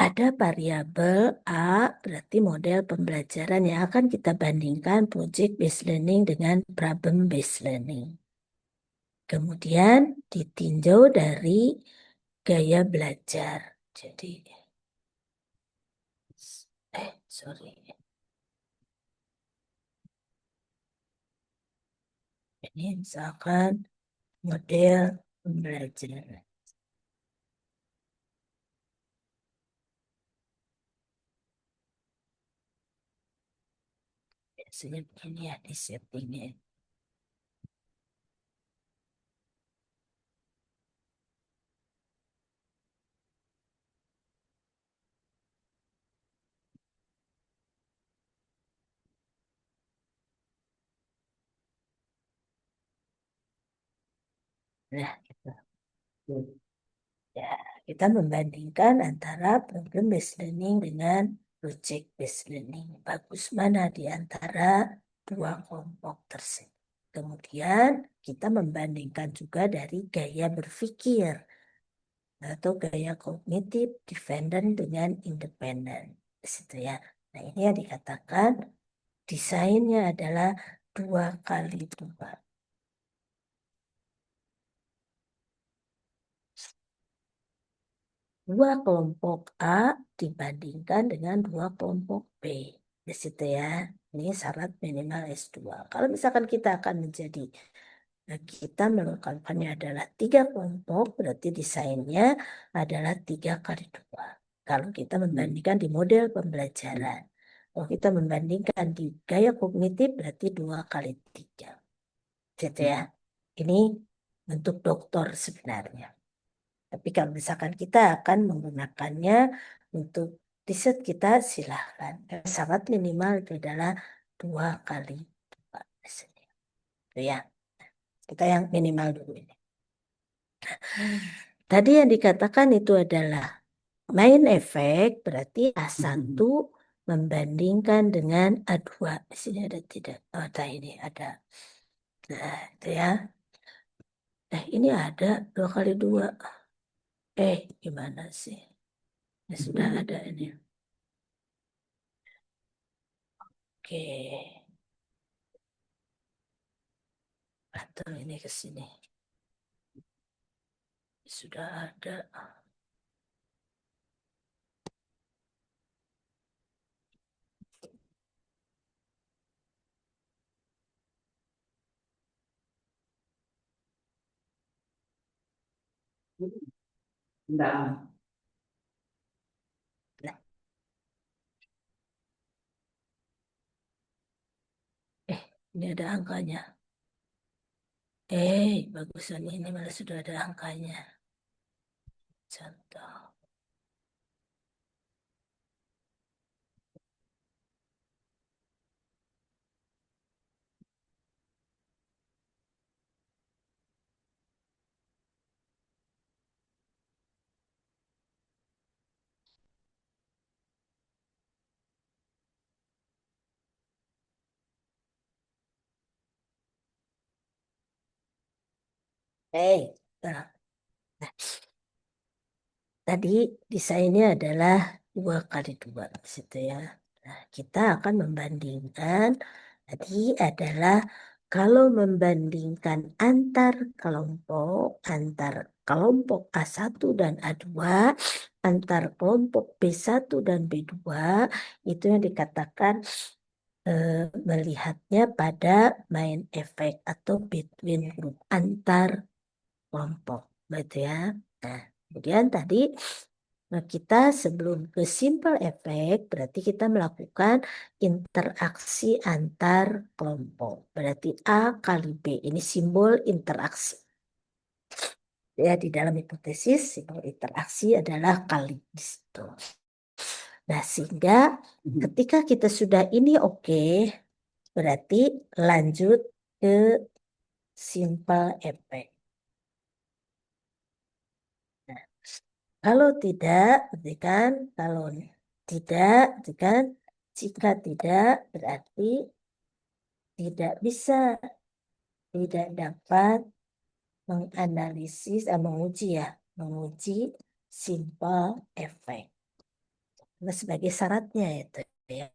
Ada variabel A, berarti model pembelajaran yang akan kita bandingkan project based learning dengan problem based learning. Kemudian ditinjau dari gaya belajar. Jadi, sorry. Ini misalkan model pembelajaran. Biasanya begini ya di settingnya. Nah, gitu. Ya, kita membandingkan antara problem based learning dengan project based learning. Bagus mana di antara 2 kelompok tersebut. Kemudian kita membandingkan juga dari gaya berpikir atau gaya kognitif dependent dengan independen. Di situ ya. Nah, ini yang dikatakan desainnya adalah 2x2. Dua kelompok A dibandingkan dengan 2 kelompok B. Di situ ya. Ini syarat minimal S2. Kalau misalkan kita akan menjadi, kita melakukannya adalah 3 kelompok, berarti desainnya adalah 3x2. Kalau kita membandingkan di model pembelajaran. Kalau kita membandingkan di gaya kognitif, berarti 2x3. Gitu ya. Ini bentuk doktor sebenarnya. Tapi kalau misalkan kita akan menggunakannya untuk riset kita silahkan. Syarat minimal itu adalah 2x2. Itu ya. Kita yang minimal dulu ini. Tadi yang dikatakan itu adalah main efek berarti A1 membandingkan dengan A2. Di sini ada tidak? Oh, ini ada. Nah, itu ya. Nah, ini ada 2x2. Gimana sih? Ya, sudah ada ini. Oke. Atau ini ke sini. Sudah ada. Enggak. Ini ada angkanya. Bagusan ini malah sudah ada angkanya. Contoh. Nah, tadi desainnya adalah 2 kali 2 di situ ya. Nah, kita akan membandingkan. Tadi adalah kalau membandingkan antar kelompok A1 dan A2, antar kelompok B1 dan B2, itu yang dikatakan melihatnya pada main effect atau between group, antar kelompok, gitu ya. Nah, kemudian tadi kita sebelum ke simple effect, berarti kita melakukan interaksi antar kelompok. Berarti A kali B, ini simbol interaksi. Ya, di dalam hipotesis, simbol interaksi adalah kali di situ. Nah, sehingga ketika kita sudah ini oke, berarti lanjut ke simple effect. Nah, kalau tidak, berarti kan, kalau tidak, berarti kan, jika tidak, berarti tidak bisa, tidak dapat menganalisis, menguji simple effect. Nah, sebagai syaratnya itu ya.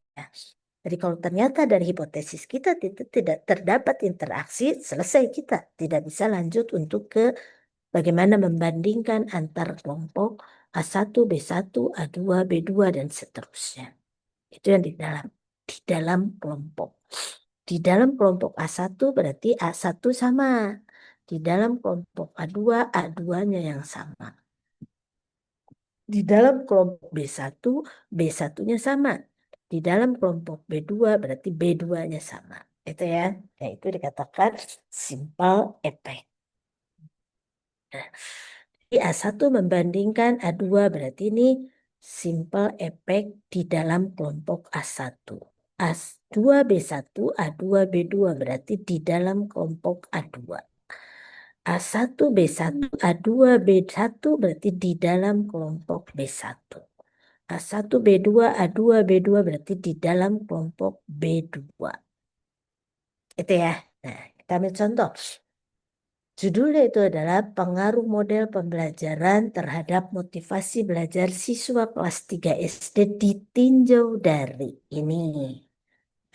Jadi kalau ternyata dari hipotesis kita tidak terdapat interaksi, selesai kita. Tidak bisa lanjut untuk ke bagaimana membandingkan antar kelompok A1, B1, A2, B2, dan seterusnya. Itu yang di dalam kelompok. Di dalam kelompok A1 berarti A1 sama. Di dalam kelompok A2, A2-nya yang sama. Di dalam kelompok B1, B1-nya sama. Di dalam kelompok B2 berarti B2-nya sama. Itu ya. Nah, itu dikatakan simple effect. Nah, jadi A1 membandingkan A2 berarti ini simple effect di dalam kelompok A1. A2 B1, A2 B2 berarti di dalam kelompok A2. A1 B1, A2 B1 berarti di dalam kelompok B1. A1 B2, A2 B2 berarti di dalam kelompok B2. Itu ya. Nah, kita ambil contoh. Judulnya itu adalah pengaruh model pembelajaran terhadap motivasi belajar siswa kelas 3 SD ditinjau dari ini.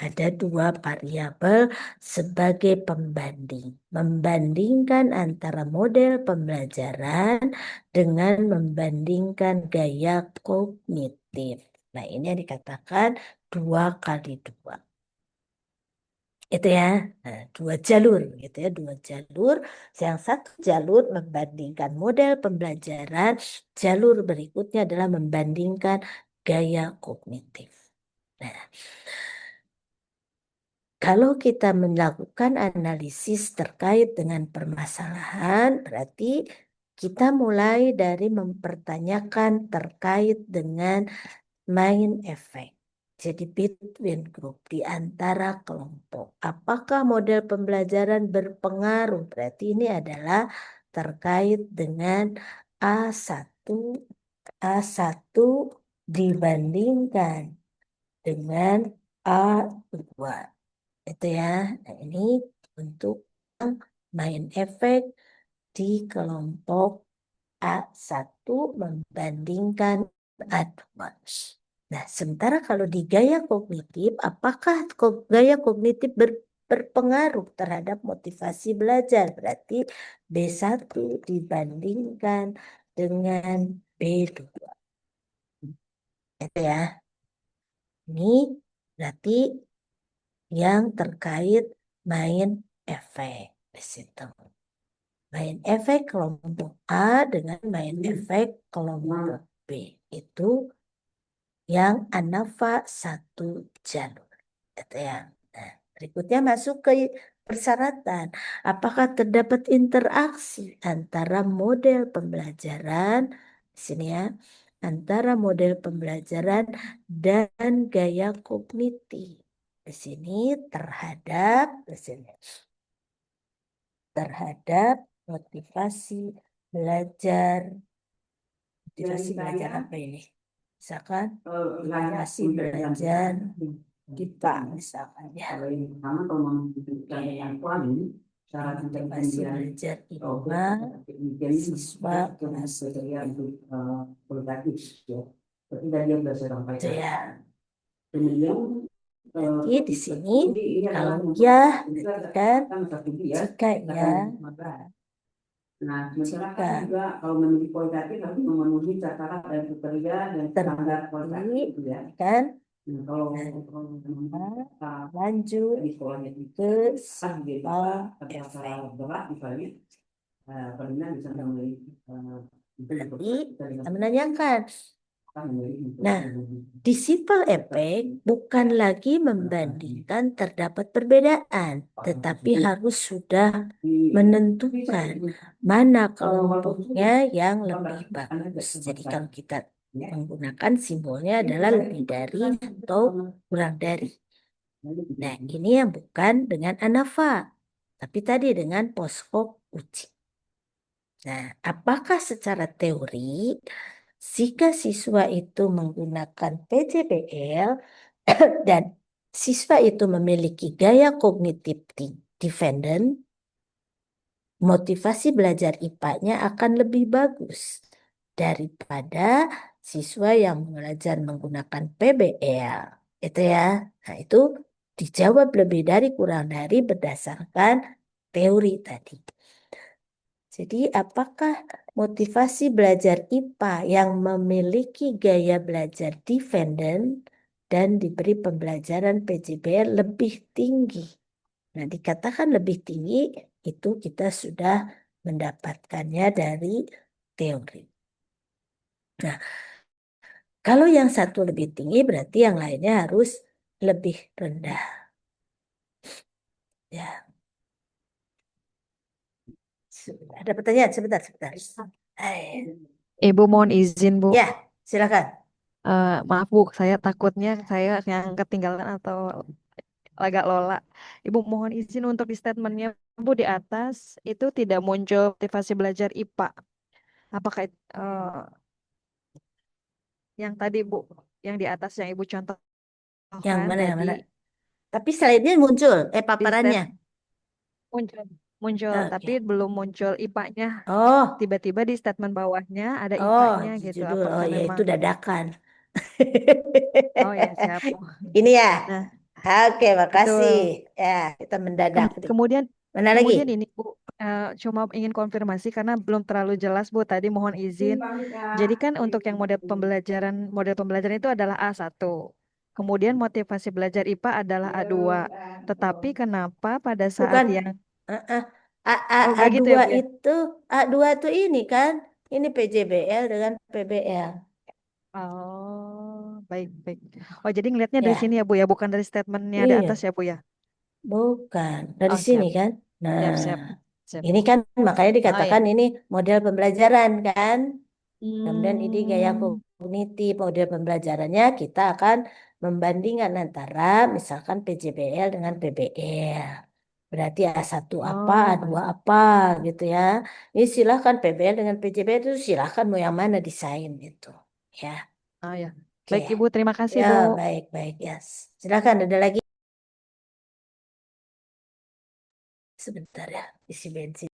Ada 2 variabel sebagai pembanding. Membandingkan antara model pembelajaran dengan membandingkan gaya kognitif. Nah, ini yang dikatakan 2 kali 2. Itu ya, nah, 2 jalur gitu ya, 2 jalur. Yang satu jalur membandingkan model pembelajaran, jalur berikutnya adalah membandingkan gaya kognitif. Nah, kalau kita melakukan analisis terkait dengan permasalahan, berarti kita mulai dari mempertanyakan terkait dengan main effect. Jadi between group, di antara kelompok. Apakah model pembelajaran berpengaruh? Berarti ini adalah terkait dengan A1, A1 dibandingkan dengan A2. Itu ya. Nah, ini untuk main efek di kelompok A1 membandingkan A2. Nah, sementara kalau di gaya kognitif, apakah gaya kognitif berpengaruh terhadap motivasi belajar? Berarti B1 dibandingkan dengan B2. Itu ya. Ini berarti yang terkait main efek di situ. main efek kelompok A dengan main efek kelompok B. Itu yang ANAFA satu jalur. Itu ya. Nah, berikutnya masuk ke persyaratan. Apakah terdapat interaksi antara model pembelajaran, di sini ya, antara model pembelajaran dan gaya kognitif. Di sini terhadap motivasi belajar. Motivasi belajar apa ini? Misalkan motivasi belajar IPA misalkan ya. Kalau yang pertama kalau menunjukkan yang paling cara Motivasi belajar IPA siswa kelas untuk produktif ya. Tapi dari yang sudah saya itu sampaikan. ya. Kemudian Jadi di sini kalau ya kan jika ya. Nah, sementara Jika kan juga kalau menjadi kualitatif harus memenuhi catatan dan kriteria dan standar kualitatif terbukti itu ya. kan Nah, kalau lanjut di sekolahnya ke kan gitu sifat ada efek. masalah berat misalnya, pernah bisa memiliki Berarti kita menanyakan. Nah, Nah, di simple effect bukan lagi membandingkan terdapat perbedaan, tetapi harus sudah menentukan mana kelompoknya yang lebih bagus. Jadi kalau kita menggunakan simbolnya adalah lebih dari atau kurang dari. Nah, ini yang bukan dengan ANAFA, tapi tadi dengan poskop uji. Nah, apakah secara teori jika siswa itu menggunakan PJBL dan siswa itu memiliki gaya kognitif dependent, motivasi belajar IPA-nya akan lebih bagus daripada siswa yang belajar menggunakan PBL. Itu ya. Nah, itu dijawab lebih dari kurang dari berdasarkan teori tadi. Jadi apakah motivasi belajar IPA yang memiliki gaya belajar dependent dan diberi pembelajaran PJBL lebih tinggi? Nah, dikatakan lebih tinggi itu kita sudah mendapatkannya dari teori. Nah, kalau yang satu lebih tinggi berarti yang lainnya harus lebih rendah. Ya, ada pertanyaan sebentar. Ibu mohon izin, Bu. Ya, silakan. Maaf, Bu, saya takutnya saya yang ketinggalan atau agak lola. Ibu mohon izin untuk di statementnya, Bu, di atas itu tidak muncul motivasi belajar IPA. Apakah yang tadi, Bu, yang di atas yang Ibu Yang contohkan mana, yang tadi mana? Tapi slide-nya muncul, di paparannya. muncul, muncul, tapi Oke. belum muncul IPA-nya. Oh, Tiba-tiba di statement bawahnya ada oh, IPA-nya di gitu. judul. Oh, Apakah ya itu memang? dadakan. Oh ya, siap, Bu. Ini ya. Nah, Oke, makasih. betul. Ya, kita mendadak. Kemudian Mana lagi? kemudian ini Bu, cuma ingin konfirmasi karena belum terlalu jelas Bu tadi mohon izin. Jadi kan untuk yang model pembelajaran itu adalah A1. Kemudian motivasi belajar IPA adalah A2. Tetapi kenapa pada saat Bukan. yang Uh, uh. A, A, oh nggak gitu ya A2 Bu ya? itu, A2 itu ini kan. Ini PJBL dengan PBL. Oh, baik baik. Oh, jadi ngelihatnya dari Ya, sini ya Bu ya, bukan dari statementnya di atas iya. ya Bu ya. Bukan. Dari Oh, sini siap. kan. Nah, Siap, siap. Siap. ini kan makanya Oh ya. dikatakan ini model pembelajaran kan. Kemudian ini gaya Hmm. kognitif, model pembelajarannya kita akan membandingkan antara misalkan PJBL dengan PBL. Berarti A1 apa, Oh, A2 baik. apa gitu ya. Ini silahkan PBL dengan PJBL itu silahkan mau yang mana desain gitu. Ya, Oh ya. oke. Baik Ibu, terima kasih Ya, Bu. baik-baik ya. Silahkan ada lagi. Sebentar ya, isi bensin.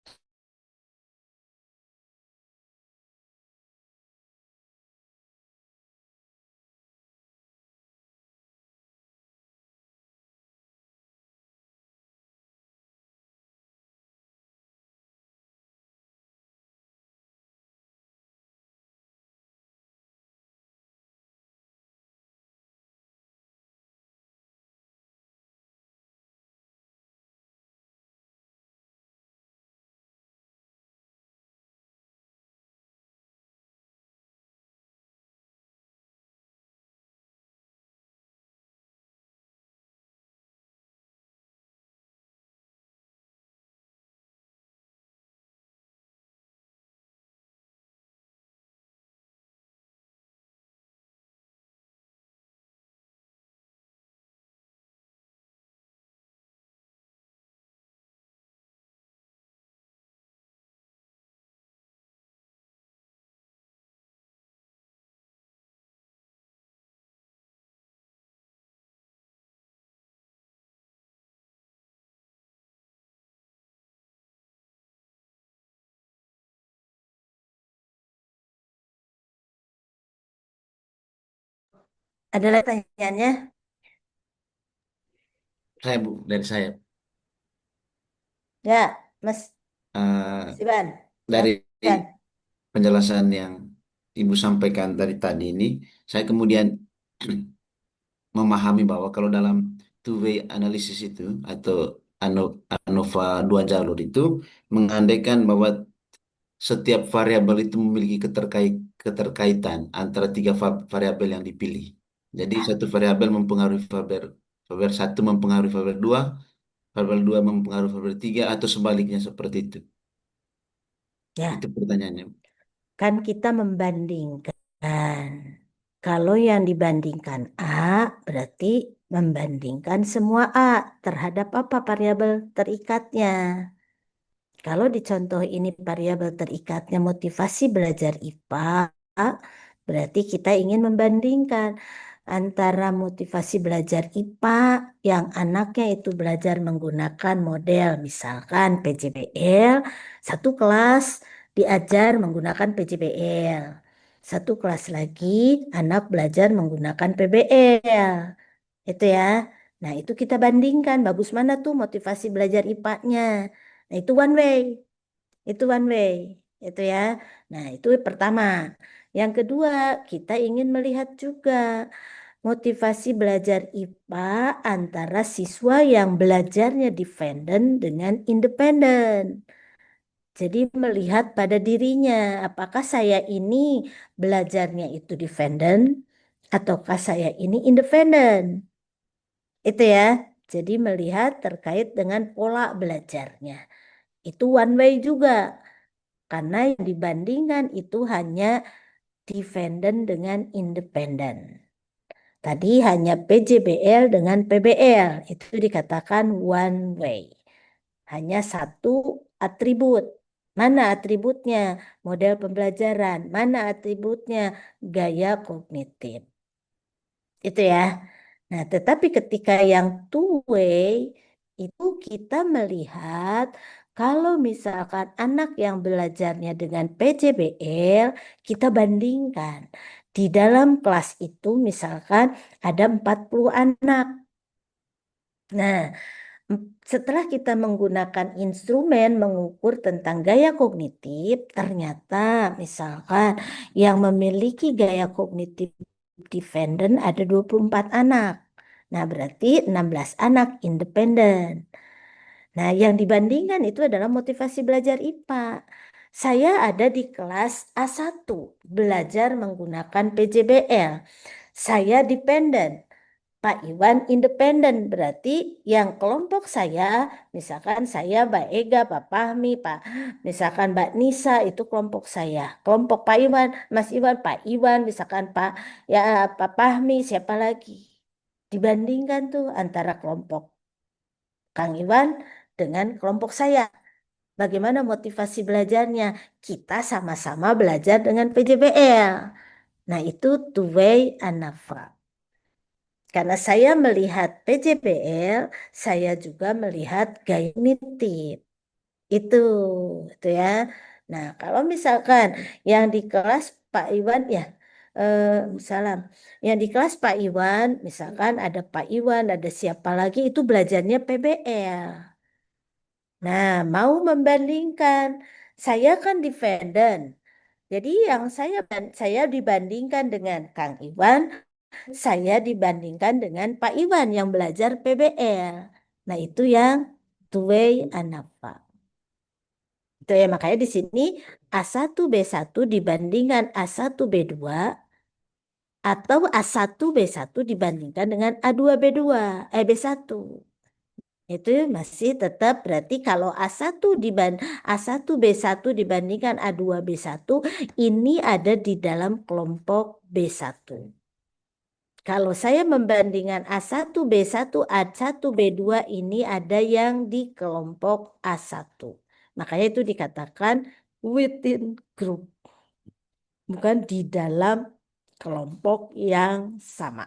Ada lagi pertanyaannya? Saya Bu, dari saya. Ya, Mas Eh, Siban. dari Silakan. penjelasan yang Ibu sampaikan dari tadi ini, saya kemudian memahami bahwa kalau dalam two-way analysis itu atau ANOVA dua jalur itu mengandaikan bahwa setiap variabel itu memiliki keterkaitan antara tiga variabel yang dipilih. Jadi satu variabel mempengaruhi variabel satu mempengaruhi variabel dua mempengaruhi variabel tiga atau sebaliknya seperti itu. Ya, Itu pertanyaannya. kan kita membandingkan. Kalau yang dibandingkan A, berarti membandingkan semua A terhadap apa variabel terikatnya. Kalau di contoh ini variabel terikatnya motivasi belajar IPA, berarti kita ingin membandingkan antara motivasi belajar IPA yang anaknya itu belajar menggunakan model misalkan PJBL, satu kelas diajar menggunakan PJBL. Satu kelas lagi anak belajar menggunakan PBL. Itu ya. Nah, itu kita bandingkan bagus mana tuh motivasi belajar IPA-nya. Nah, itu one way. Itu one way. Itu ya. Nah, itu pertama. Yang kedua, kita ingin melihat juga motivasi belajar IPA antara siswa yang belajarnya dependent dengan independen. Jadi melihat pada dirinya, apakah saya ini belajarnya itu dependent ataukah saya ini independen. Itu ya. Jadi melihat terkait dengan pola belajarnya. Itu one way juga. Karena yang dibandingkan itu hanya dependent dengan independen. Tadi hanya PJBL dengan PBL. Itu dikatakan one way. Hanya satu atribut. Mana atributnya? Model pembelajaran. Mana atributnya? Gaya kognitif. Itu ya. Nah, tetapi ketika yang two way itu kita melihat kalau misalkan anak yang belajarnya dengan PJBL, kita bandingkan. Di dalam kelas itu misalkan ada 40 anak. Nah, setelah kita menggunakan instrumen mengukur tentang gaya kognitif, ternyata misalkan yang memiliki gaya kognitif dependent ada 24 anak. Nah, berarti 16 anak independen. Nah, yang dibandingkan itu adalah motivasi belajar IPA. Saya ada di kelas A1, belajar menggunakan PJBL. Saya dependen. Pak Iwan independen, berarti yang kelompok saya, misalkan saya Mbak Ega, Pak Fahmi, misalkan Mbak Nisa itu kelompok saya. Kelompok Pak Iwan, Mas Iwan, Pak Iwan, misalkan Pak Fahmi, siapa lagi? Dibandingkan tuh antara kelompok Kang Iwan dengan kelompok saya. Bagaimana motivasi belajarnya? Kita sama-sama belajar dengan PJBL. Nah, itu two way ANAFA. Karena saya melihat PJBL, saya juga melihat gaya kognitif. Itu, itu ya. Nah, kalau misalkan yang di kelas Pak Iwan ya, salam. Yang di kelas Pak Iwan, misalkan ada Pak Iwan, ada siapa lagi itu belajarnya PBL. Nah, mau membandingkan, saya kan defendant. Jadi yang saya dibandingkan dengan Kang Iwan, saya dibandingkan dengan Pak Iwan yang belajar PBL. Nah, itu yang two-way ANAFA. Itu ya, makanya di sini A1B1 dibandingkan A1B2 atau A1B1 dibandingkan dengan A2B2, B1. Itu masih tetap berarti kalau A1B1 dibandingkan A2B1 ini ada di dalam kelompok B1. Kalau saya membandingkan A1B1, A1B2 ini ada yang di kelompok A1. Makanya itu dikatakan within group. Bukan di dalam kelompok yang sama.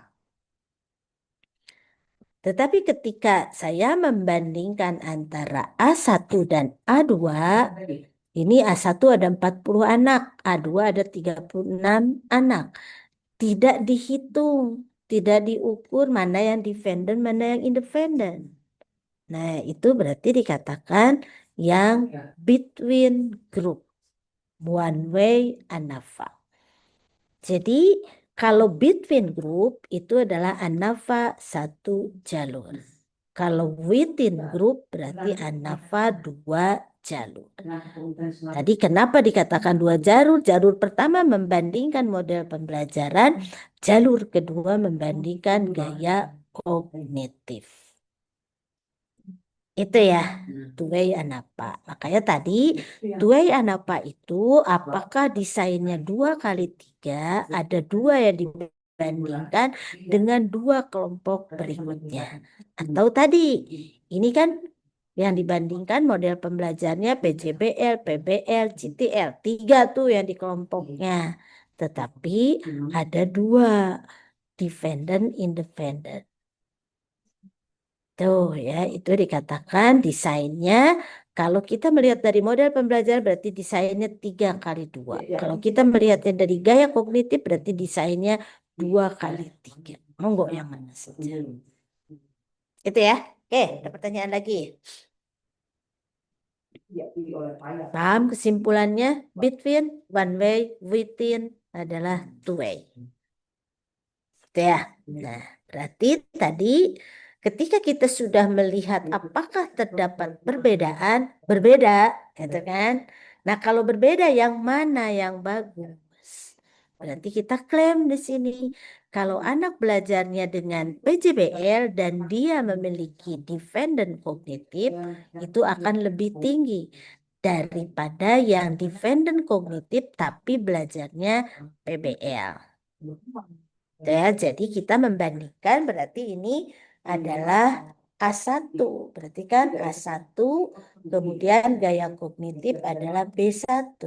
Tetapi ketika saya membandingkan antara A1 dan A2, ini A1 ada 40 anak, A2 ada 36 anak. Tidak dihitung tidak diukur mana yang dependent, mana yang independent. Nah, itu berarti dikatakan yang between group, one way ANAVA. Jadi kalau between group itu adalah ANAVA satu jalur. Kalau within group berarti ANAVA 2 jalur. Tadi kenapa dikatakan 2 jalur? Jalur pertama membandingkan model pembelajaran, jalur kedua membandingkan gaya kognitif. Itu ya, two-way ANAVA. Makanya tadi two-way ANAVA itu apakah desainnya 2x3, ada 2 yang dibandingkan dengan 2 kelompok berikutnya. Atau tadi, ini kan yang dibandingkan model pembelajarannya PJBL, PBL, CTL. 3 tuh yang di kelompoknya. Tetapi ada 2, dependent, independent. Tuh ya, itu dikatakan desainnya, kalau kita melihat dari model pembelajaran berarti desainnya 3x2. Kalau kita melihatnya dari gaya kognitif berarti desainnya 2x3. Monggo yang mana saja. Itu ya. Oke, ada pertanyaan lagi. Paham kesimpulannya? Between, one way, within adalah two way. Itu ya. Nah, berarti tadi ketika kita sudah melihat apakah terdapat perbedaan, berbeda, gitu kan? Nah, kalau berbeda yang mana yang bagus? Berarti kita klaim di sini kalau anak belajarnya dengan PJBL dan dia memiliki dependent kognitif itu akan lebih tinggi daripada yang dependent kognitif tapi belajarnya PBL. Ya, jadi kita membandingkan berarti ini adalah A1. Berarti kan A1 kemudian gaya kognitif adalah B1.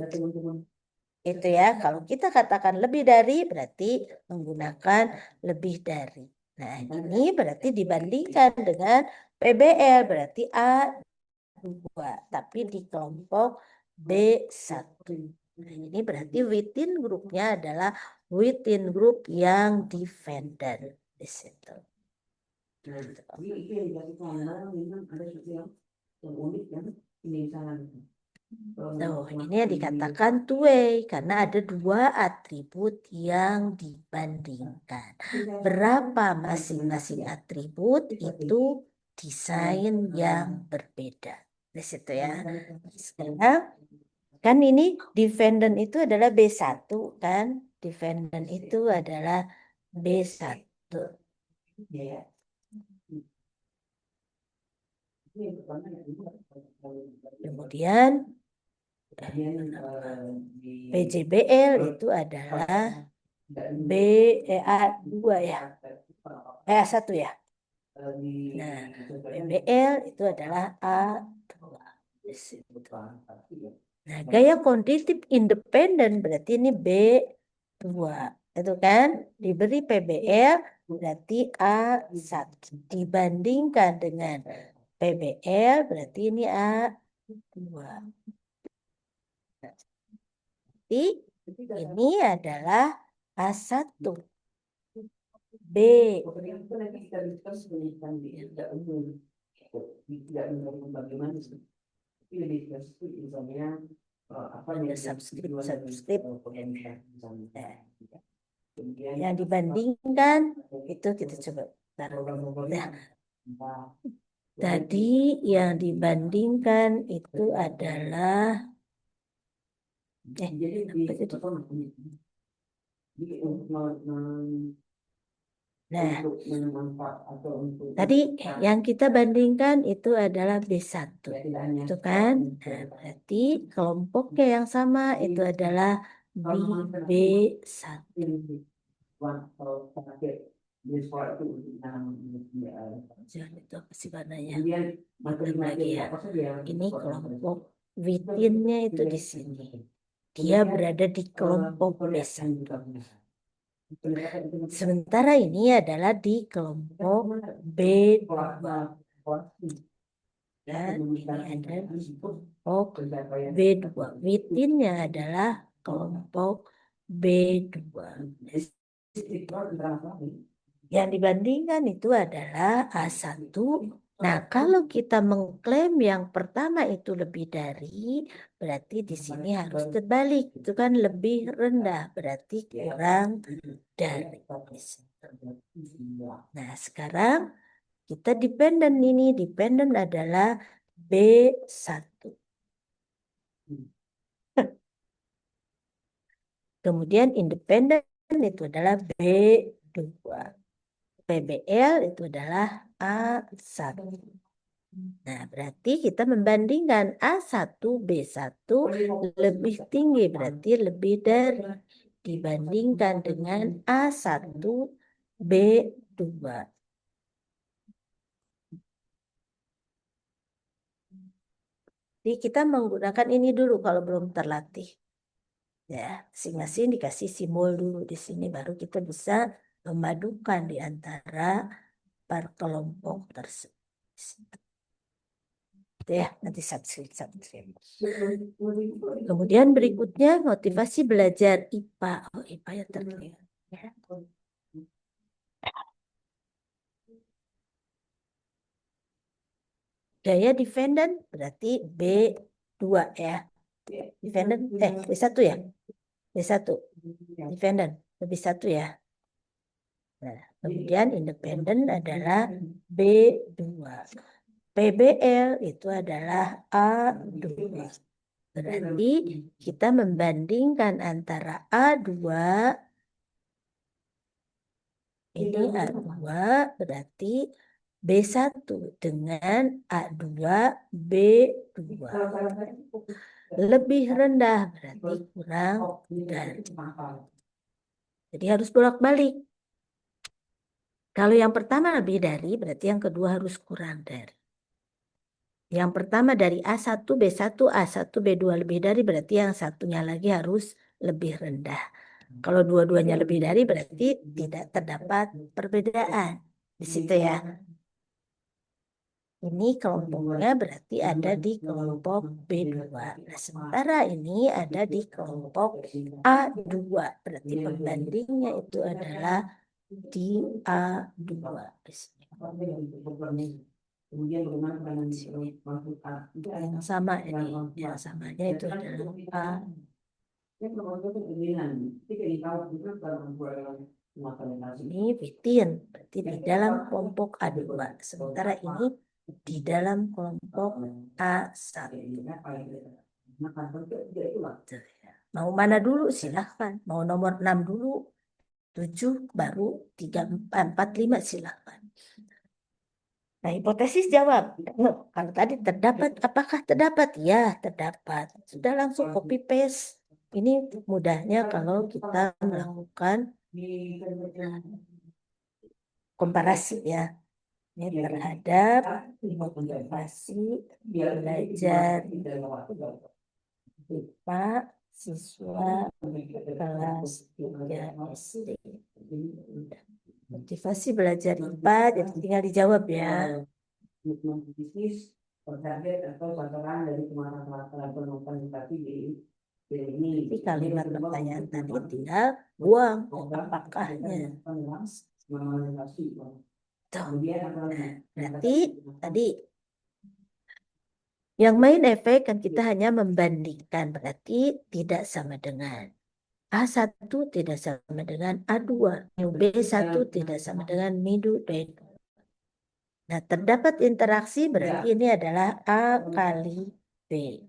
Itu ya, kalau kita katakan lebih dari berarti menggunakan lebih dari. Nah, ini berarti dibandingkan dengan PBL berarti A2 tapi di kelompok B1. Nah, ini berarti within grupnya adalah within group yang dependent di situ. Tuh, ini yang dikatakan two way karena ada 2 atribut yang dibandingkan. Berapa masing-masing atribut itu desain yang berbeda. Di situ ya. Sekarang kan ini dependent itu adalah B1 kan? Dependent itu adalah B1. Kemudian PJBL itu adalah A2 ya. A1 ya. Nah, PBL itu adalah A2. Nah, gaya kognitif independen berarti ini B2. Itu kan diberi PBL berarti A1 dibandingkan dengan PBL berarti ini A2. Jadi ini adalah A1 B. Yang dibandingkan itu kita coba taruh. Nah, tadi yang dibandingkan itu adalah nah, tadi yang kita bandingkan itu adalah B1 itu kan. Nah, berarti kelompoknya yang sama itu adalah B1. Jangan itu apa sih warnanya? Lagi ya. Ini kelompok within-nya itu di sini. Dia berada di kelompok B1. Sementara ini adalah di kelompok B2. Dan ini ada di kelompok B2. Within-nya adalah kelompok B2. Yang dibandingkan itu adalah A1. Nah, kalau kita mengklaim yang pertama itu lebih dari, berarti di sini harus terbalik. Itu kan lebih rendah, berarti kurang dari. Nah, sekarang kita dependen ini. Dependen adalah B1. Kemudian independen itu adalah B2. PBL itu adalah A1. Nah, berarti kita membandingkan A1, B1 lebih tinggi, berarti lebih dari dibandingkan dengan A1, B2. Jadi kita menggunakan ini dulu kalau belum terlatih. Ya, masing-masing dikasih simbol dulu di sini, baru kita bisa memadukan di antara per kelompok tersebut. Ya, nanti satu. Kemudian berikutnya motivasi belajar IPA. Oh, IPA ya terlihat. Ya. Gaya defendant berarti B2 ya. Defendant B1 ya. B1. Defendant B1 ya. Nah, kemudian independent adalah B2. PBL itu adalah A2. Berarti kita membandingkan antara A2, ini A2 berarti B1 dengan A2 B2. Lebih rendah berarti kurang dari. Jadi harus bolak-balik. Kalau yang pertama lebih dari, berarti yang kedua harus kurang dari. Yang pertama dari A1, B1, A1, B2 lebih dari, berarti yang satunya lagi harus lebih rendah. Kalau dua-duanya lebih dari, berarti tidak terdapat perbedaan. Di situ ya. Ini kelompoknya berarti ada di kelompok B2. Nah, sementara ini ada di kelompok A2. Berarti pembandingnya itu adalah di A2. Kemudian bagaimana dengan Yang sama ini, yang samanya itu adalah A. Ini within, berarti di dalam kelompok A2. Sementara ini di dalam kelompok A1. Mau mana dulu silahkan. Mau nomor 6 dulu, 7 baru 3, 4, 5 silahkan. Nah, hipotesis jawab. Kalau tadi terdapat, apakah terdapat? Ya, terdapat. Sudah langsung copy paste. Ini mudahnya kalau kita melakukan komparasi ya. Ini terhadap motivasi belajar IPA siswa kelas 3 SD. Motivasi belajar IPA, jadi tinggal dijawab ya. Jadi kalimat pertanyaan tadi tinggal buang apakahnya. Tuh. Berarti tadi yang main efek kan kita hanya membandingkan, berarti tidak sama dengan A1 tidak sama dengan A2, B1 tidak sama dengan B2. Nah, terdapat interaksi berarti ini adalah A kali B.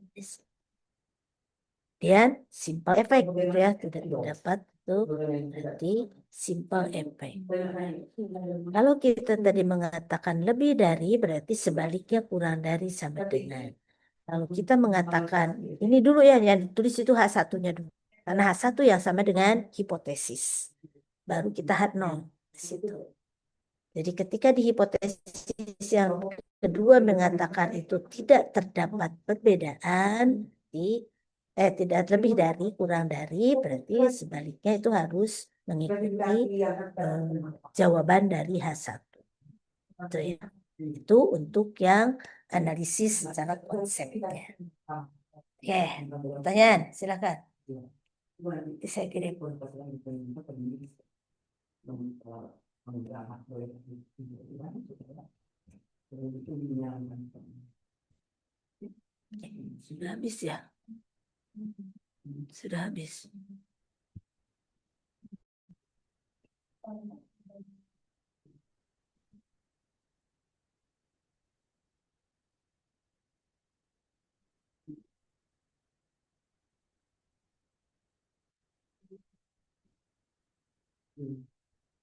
Dan simple effect ya, tidak terdapat itu berarti simple effect. Kalau kita tadi mengatakan lebih dari, berarti sebaliknya kurang dari sama dengan. Kalau kita mengatakan ini dulu ya, yang ditulis itu H1-nya dulu. Karena H1 yang sama dengan hipotesis. Baru kita H0 di situ. Jadi ketika di hipotesis yang kedua mengatakan itu tidak terdapat perbedaan, tidak lebih dari, kurang dari, berarti sebaliknya itu harus mengikuti jawaban dari H1. Itu ya. Itu untuk yang analisis secara konsepnya. Oke, pertanyaan silakan. Saya kirim. Sudah habis ya? Sudah habis.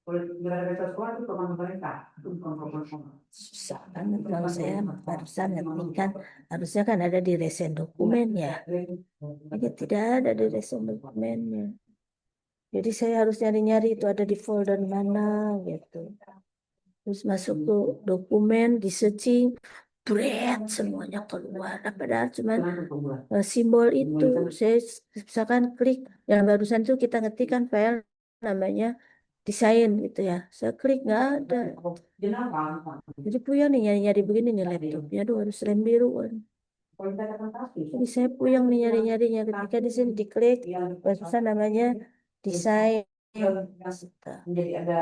Kalau nggak ada sekolah itu teman mereka itu bukan proporsional. Susah banget kalau saya barusan ngetikkan, harusnya kan ada di resen dokumen ya. Ini tidak ada di resen dokumennya. Jadi saya harus nyari-nyari itu ada di folder mana gitu. Terus masuk ke dokumen, di searching, semuanya keluar. Nah, padahal cuman simbol itu. Saya misalkan klik yang barusan itu kita ngetikkan file namanya desain gitu ya. Saya klik nggak ada. Jadi puyeng nih nyari-nyari begini nih laptopnya. Aduh harus lem biru. Jadi saya puyeng nih nyari-nyarinya. Ketika di sini diklik, barusan namanya desain. Jadi ada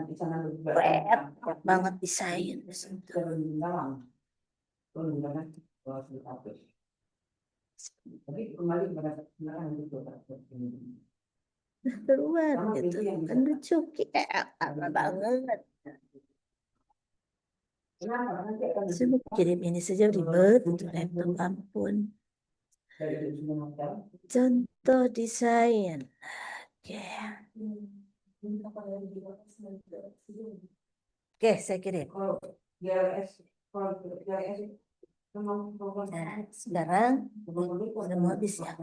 di sana Berat banget desain. Tapi kembali pada itu Keluar gitu kan lucu banget. Saya mau kirim ini saja ribet itu laptop ampun. Contoh desain. Oke. Oke, saya kirim. Nah, sekarang udah mau habis ya.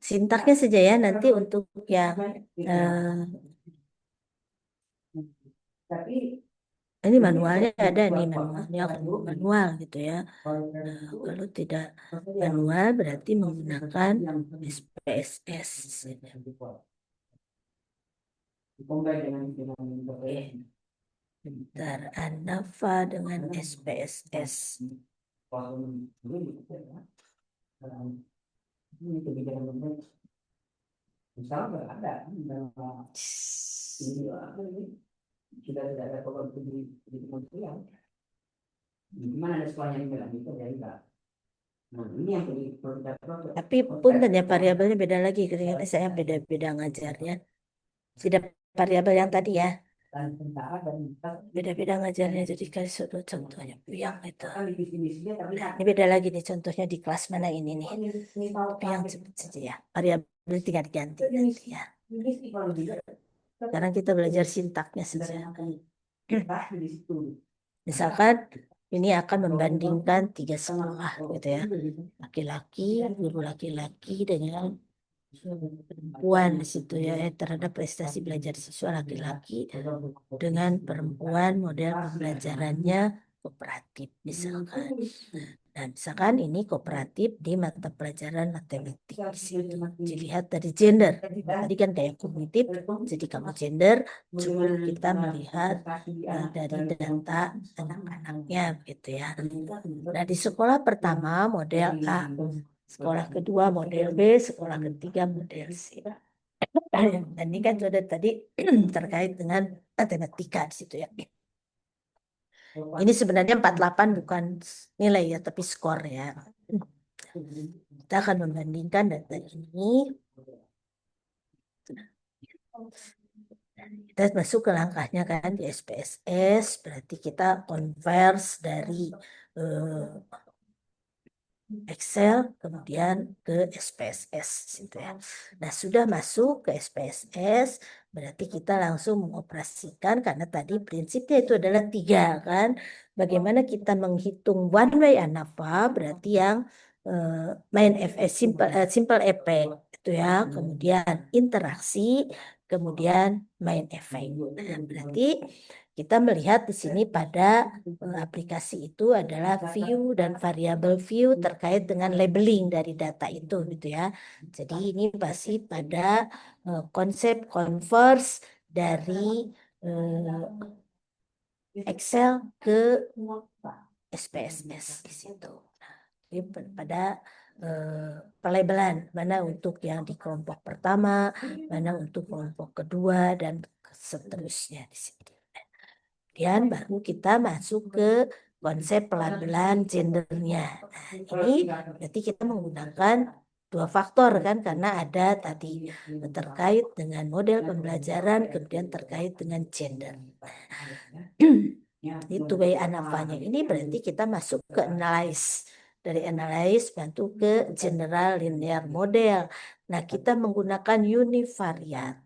Sintaknya saja ya nanti untuk yang tapi ini manualnya ada nih manualnya manual gitu ya. Kalau tidak manual berarti menggunakan SPSS. Bentar, Anava dengan SPSS. Misalnya ada sudah tidak ada program di kementerian. Gimana ada sekolahnya yang bilang itu ya enggak. Nah, ini yang perlu kita proses. Tapi punten ya variabelnya beda lagi ketika saya beda-beda ngajarnya. Tidak variabel yang tadi ya. Beda-beda ngajarnya jadi kasih satu contohnya yang itu. Nah, ini beda lagi nih contohnya di kelas mana ini nih. Tapi yang cepet saja ya. Variabel tinggal diganti ya. Sekarang kita belajar sintaknya saja. Misalkan ini akan membandingkan 3 sekolah gitu ya. Laki-laki, guru laki-laki dengan perempuan di situ ya terhadap prestasi belajar siswa laki-laki dengan perempuan model pembelajarannya kooperatif misalkan. Dan misalkan ini kooperatif di mata pelajaran matematik di situ. Dilihat dari gender. Tadi kan kayak kognitif, jadi kamu gender, cuma kita melihat dari data anak-anaknya gitu ya. Nah di sekolah pertama model A, sekolah kedua model B, sekolah ketiga model C. Dan ini kan sudah tadi terkait dengan matematika di situ ya. Ini sebenarnya 48 bukan nilai ya, tapi skor ya. Kita akan membandingkan data ini. Kita masuk ke langkahnya kan di SPSS, berarti kita converse dari Excel kemudian ke SPSS gitu ya. Nah, sudah masuk ke SPSS berarti kita langsung mengoperasikan karena tadi prinsipnya itu adalah 3 kan. Bagaimana kita menghitung one way ANAVA berarti yang main FS simple effect itu ya, kemudian interaksi, kemudian main effect. Nah, berarti kita melihat di sini pada aplikasi itu adalah view dan variabel view terkait dengan labeling dari data itu gitu ya. Jadi ini pasti pada konsep converse dari Excel ke SPSS di situ. Jadi pada pelabelan mana untuk yang di kelompok pertama, mana untuk kelompok kedua dan seterusnya di sini. Kemudian baru kita masuk ke konsep pelabelan gendernya. Nah, ini berarti kita menggunakan dua faktor kan, karena ada tadi terkait dengan model pembelajaran, kemudian terkait dengan gender. Itu way ANAFA-nya ini berarti kita masuk ke analyze. Dari analyze bantu ke general linear model. Nah, kita menggunakan univariat.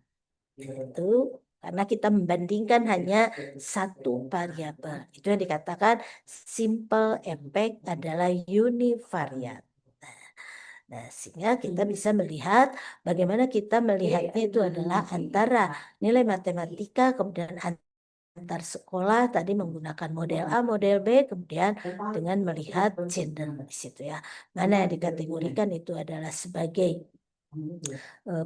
Itu karena kita membandingkan hanya satu variabel. Itu yang dikatakan simple effect adalah univariat. Nah, sehingga kita bisa melihat bagaimana kita melihatnya itu adalah antara nilai matematika kemudian antar sekolah tadi menggunakan model A, model B, kemudian dengan melihat gender di situ ya. Mana yang dikategorikan itu adalah sebagai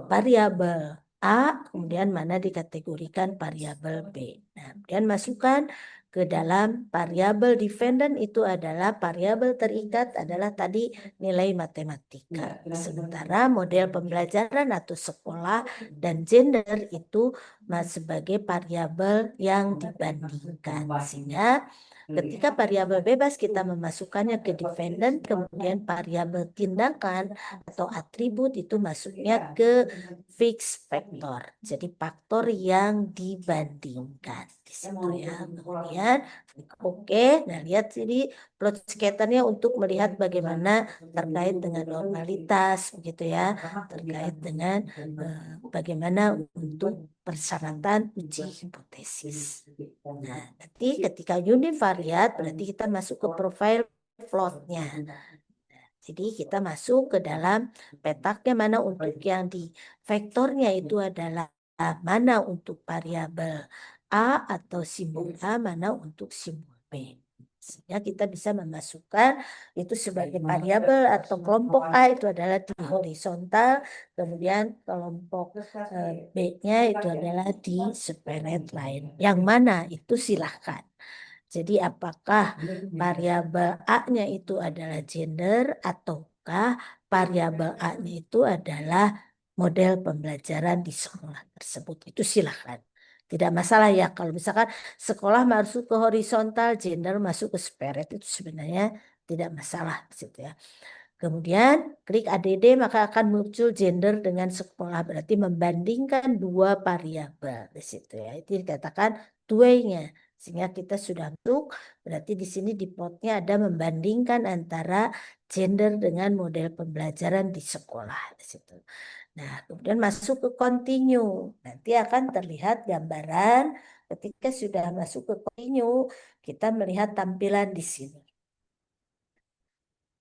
variabel A, kemudian mana dikategorikan variabel B. Nah, kemudian masukkan ke dalam variabel dependent itu adalah variabel terikat adalah tadi nilai matematika. Sementara model pembelajaran atau sekolah dan gender itu sebagai variabel yang dibandingkan. Sehingga ketika variabel bebas kita memasukkannya ke dependent, kemudian variabel tindakan atau atribut itu masuknya ke fixed factor. Jadi faktor yang dibandingkan di situ ya. Kemudian oke, nah lihat sini plot skaternya untuk melihat bagaimana terkait dengan normalitas begitu ya, terkait dengan bagaimana untuk persyaratan uji hipotesis. Nah, nanti ketika univariat berarti kita masuk ke profile plotnya. Jadi kita masuk ke dalam petaknya mana untuk yang di vektornya itu adalah mana untuk variabel A atau simbol A, mana untuk simbol B. Sehingga kita bisa memasukkan itu sebagai variabel atau kelompok A itu adalah di horizontal, kemudian kelompok B-nya itu adalah di separate line. Yang mana itu silahkan. Jadi apakah variabel A-nya itu adalah gender ataukah variabel A-nya itu adalah model pembelajaran di sekolah tersebut. Itu silahkan. Tidak masalah ya kalau misalkan sekolah masuk ke horizontal, gender masuk ke separate itu sebenarnya tidak masalah gitu ya. Kemudian klik ADD maka akan muncul gender dengan sekolah, berarti membandingkan dua variabel di situ ya. Itu dikatakan two-way-nya. Sehingga kita sudah masuk, berarti di sini di plotnya ada membandingkan antara gender dengan model pembelajaran di sekolah di situ. Nah, kemudian masuk ke continue. Nanti akan terlihat gambaran ketika sudah masuk ke continue, kita melihat tampilan di sini.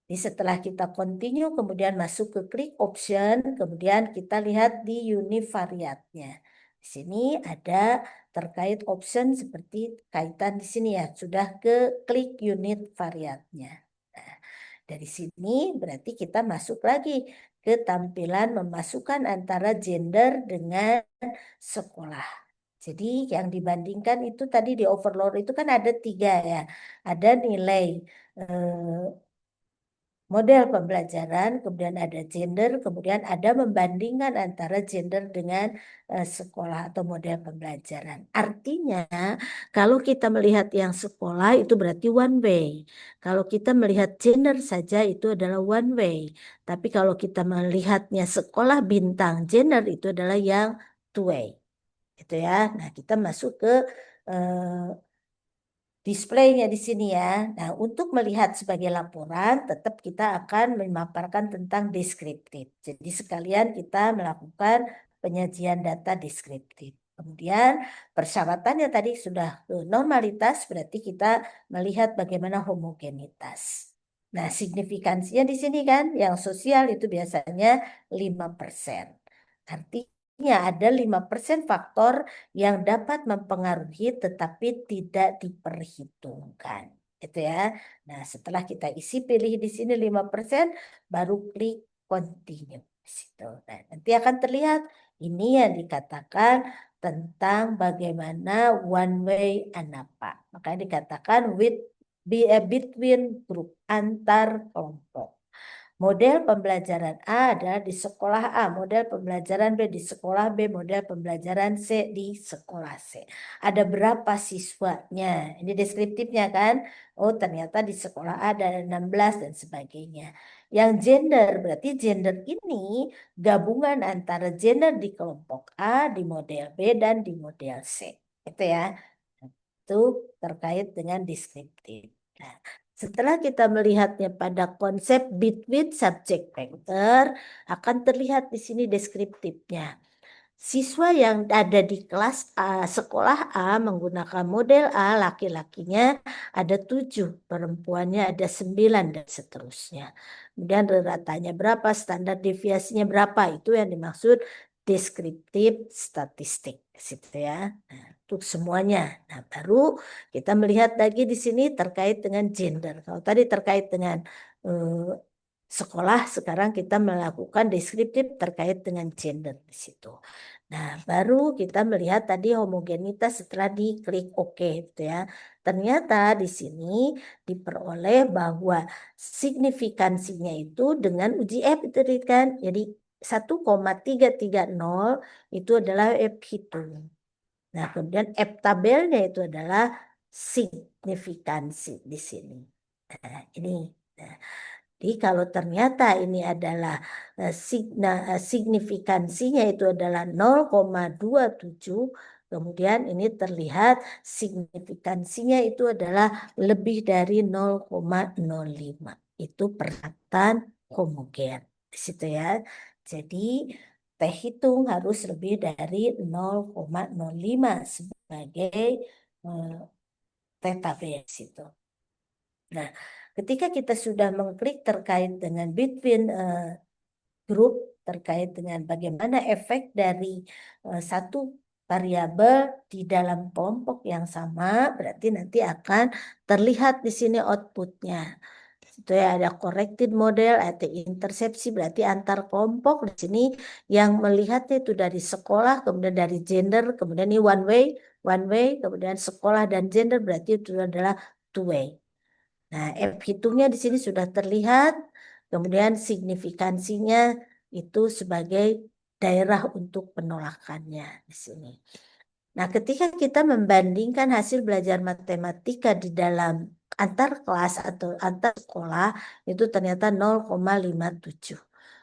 Jadi setelah kita continue, kemudian masuk ke klik option, kemudian kita lihat di univariatnya. Di sini ada terkait option seperti kaitan di sini ya, sudah ke klik unit variatnya. Nah, dari sini berarti kita masuk lagi ke tampilan memasukkan antara gender dengan sekolah. Jadi yang dibandingkan itu tadi di overload itu kan ada 3 ya, ada nilai model pembelajaran, kemudian ada gender, kemudian ada membandingkan antara gender dengan sekolah atau model pembelajaran. Artinya, kalau kita melihat yang sekolah itu berarti one way. Kalau kita melihat gender saja itu adalah one way. Tapi kalau kita melihatnya sekolah bintang gender itu adalah yang two way. Gitu ya. Nah, kita masuk ke displaynya di sini ya. Nah, untuk melihat sebagai laporan, tetap kita akan memaparkan tentang deskriptif. Jadi sekalian kita melakukan penyajian data deskriptif. Kemudian persyaratannya tadi sudah normalitas, berarti kita melihat bagaimana homogenitas. Nah, signifikansinya di sini kan, yang sosial itu biasanya 5%. Artinya ada 5% faktor yang dapat mempengaruhi tetapi tidak diperhitungkan. Gitu ya. Nah, setelah kita isi pilih di sini 5%, baru klik continue di situ. Nah, nanti akan terlihat ini yang dikatakan tentang bagaimana one way ANAPA. Makanya dikatakan between group, antar kelompok. Model pembelajaran A adalah di sekolah A, model pembelajaran B di sekolah B, model pembelajaran C di sekolah C. Ada berapa siswanya? Ini deskriptifnya kan? Oh, ternyata di sekolah A ada 16 dan sebagainya. Yang gender, berarti gender ini gabungan antara gender di kelompok A, di model B, dan di model C. Itu ya. Itu terkait dengan deskriptif. Nah, setelah kita melihatnya pada konsep between subject vector, akan terlihat di sini deskriptifnya. Siswa yang ada di kelas A, sekolah A menggunakan model A, laki-lakinya ada 7, perempuannya ada 9, dan seterusnya. Kemudian ratanya berapa, standar deviasinya berapa, itu yang dimaksud deskriptif statistik, gitu ya. Nah, untuk semuanya. Nah, baru kita melihat lagi di sini terkait dengan gender. Kalau tadi terkait dengan sekolah, sekarang kita melakukan deskriptif terkait dengan gender di situ. Nah, baru kita melihat tadi homogenitas setelah diklik OK, gitu ya. Ternyata di sini diperoleh bahwa signifikansinya itu dengan uji F itu kan. Jadi 1,330 itu adalah F hitung. Nah, kemudian F tabelnya itu adalah signifikansi di sini. Nah, ini. Nah, jadi kalau ternyata ini adalah signifikansinya itu adalah 0,27, kemudian ini terlihat signifikansinya itu adalah lebih dari 0,05. Itu perkataan homogen di situ ya. Jadi T hitung harus lebih dari 0,05 sebagai T tabel di situ. Nah, ketika kita sudah mengklik terkait dengan between group, terkait dengan bagaimana efek dari satu variabel di dalam kelompok yang sama, berarti nanti akan terlihat di sini outputnya. Itu ya, ada corrected model, ada intersepsi, berarti antar kelompok di sini yang melihatnya itu dari sekolah, kemudian dari gender, kemudian ini one way, kemudian sekolah dan gender, berarti itu adalah two way. Nah, F hitungnya di sini sudah terlihat, kemudian signifikansinya itu sebagai daerah untuk penolakannya di sini. Nah, ketika kita membandingkan hasil belajar matematika di dalam antar kelas atau antar sekolah, itu ternyata 0,57.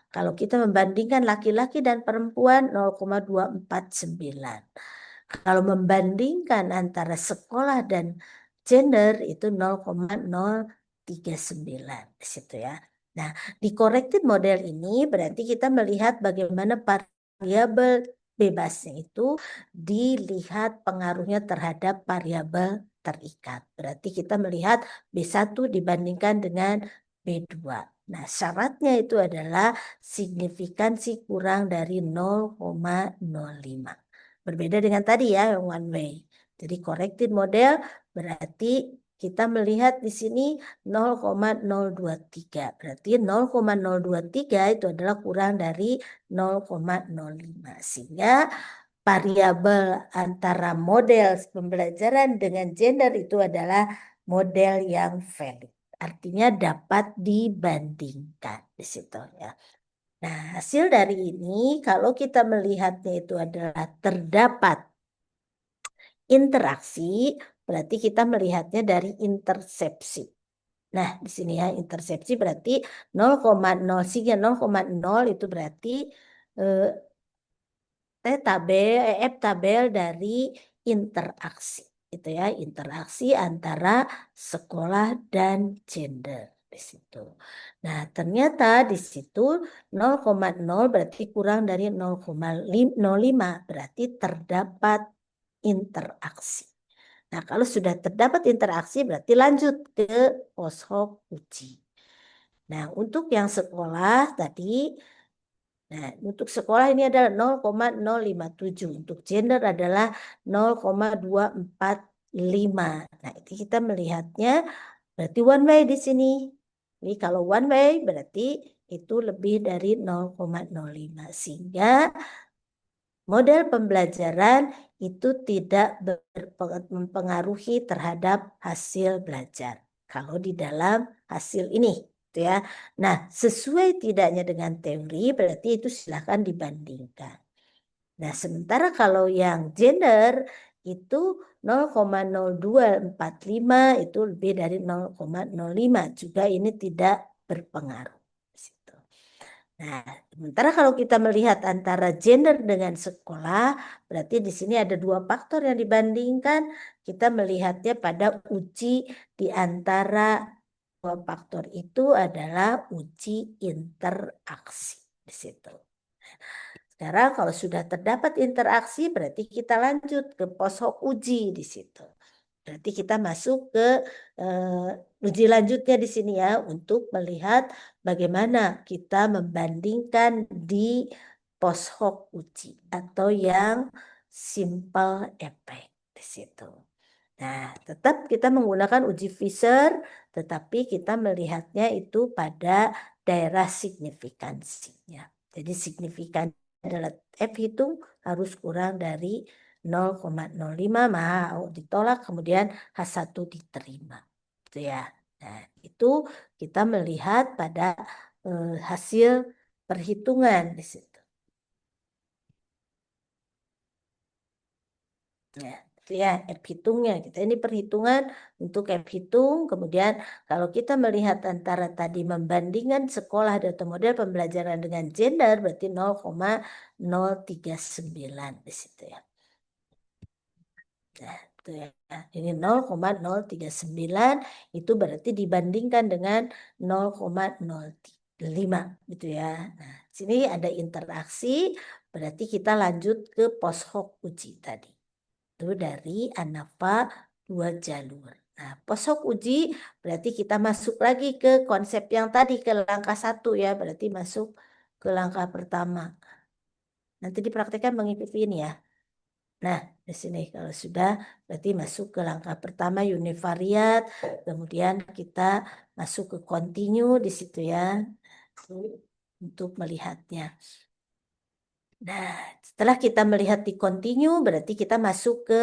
Kalau kita membandingkan laki-laki dan perempuan 0,249. Kalau membandingkan antara sekolah dan gender itu 0,039 di situ ya. Nah, di corrected model ini berarti kita melihat bagaimana variabel bebasnya itu dilihat pengaruhnya terhadap variabel terikat. Berarti kita melihat B1 dibandingkan dengan B2. Nah, syaratnya itu adalah signifikansi kurang dari 0,05. Berbeda dengan tadi ya, yang one way. Jadi corrected model berarti kita melihat di sini 0,023. Berarti 0,023 itu adalah kurang dari 0,05. Sehingga variabel antara model pembelajaran dengan gender itu adalah model yang valid. Artinya dapat dibandingkan di situ ya. Nah, hasil dari ini kalau kita melihatnya itu adalah terdapat interaksi, berarti kita melihatnya dari intersepsi. Nah, di sini ya intersepsi berarti 0,0 sehingga 0,0 itu berarti F tabel dari interaksi. Itu ya, interaksi antara sekolah dan gender di situ. Nah, ternyata di situ 0,0 berarti kurang dari 0,05 berarti terdapat interaksi. Nah, kalau sudah terdapat interaksi berarti lanjut ke poshok uji. Nah, untuk yang sekolah tadi, nah untuk sekolah ini adalah 0,057. Untuk gender adalah 0,245. Nah, itu kita melihatnya berarti one way di sini. Jadi kalau one way berarti itu lebih dari 0,05. Sehingga model pembelajaran itu tidak mempengaruhi terhadap hasil belajar. Kalau di dalam hasil ini, gitu ya. Nah, sesuai tidaknya dengan teori berarti itu silahkan dibandingkan. Nah, sementara kalau yang gender itu 0,0245 itu lebih dari 0,05 juga ini tidak berpengaruh. Nah, sementara kalau kita melihat antara gender dengan sekolah, berarti di sini ada dua faktor yang dibandingkan. Kita melihatnya pada uji di antara dua faktor itu adalah uji interaksi di situ. Sekarang kalau sudah terdapat interaksi, berarti kita lanjut ke poshok uji di situ. Berarti kita masuk ke uji lanjutnya di sini ya untuk melihat bagaimana kita membandingkan di poshok uji atau yang simple effect di situ. Nah, tetap kita menggunakan uji Fisher, tetapi kita melihatnya itu pada daerah signifikansinya. Jadi signifikan adalah F hitung harus kurang dari 0,05 mau ditolak kemudian H1 diterima. Itu ya. Nah, itu kita melihat pada hasil perhitungan di situ. Ya, itu ya F hitungnya kita ini perhitungan untuk F hitung. Kemudian kalau kita melihat antara tadi membandingkan sekolah atau model pembelajaran dengan gender berarti 0,039 di situ ya. Nah, itu ya. Ini 0,039 itu berarti dibandingkan dengan 0,05 gitu ya. Nah, sini ada interaksi berarti kita lanjut ke poshok uji tadi. Itu dari ANAFA 2 jalur. Nah, poshok uji berarti kita masuk lagi ke konsep yang tadi ke langkah 1 ya, berarti masuk ke langkah pertama. Nanti dipraktikkan mengikuti ini ya. Nah, di sini kalau sudah berarti masuk ke langkah pertama univariat, kemudian kita masuk ke continue di situ ya untuk melihatnya. Nah, setelah kita melihat di continue berarti kita masuk ke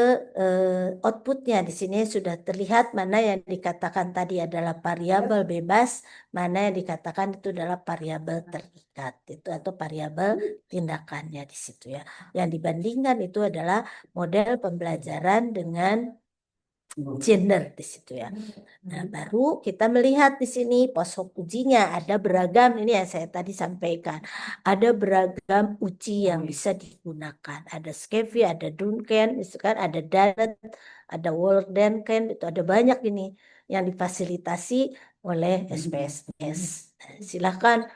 outputnya. Di sini sudah terlihat mana yang dikatakan tadi adalah variabel bebas, mana yang dikatakan itu adalah variabel terikat itu atau variabel tindakannya di situ ya. Yang dibandingkan itu adalah model pembelajaran dengan gender di situ ya. Nah, baru kita melihat di sini poshok ujinya ada beragam ini yang saya tadi sampaikan. Ada beragam uji yang bisa digunakan. Ada Scafie, ada Duncan, misalkan ada Danet, ada Waldenken, itu ada banyak ini yang difasilitasi oleh SPSS. Silakan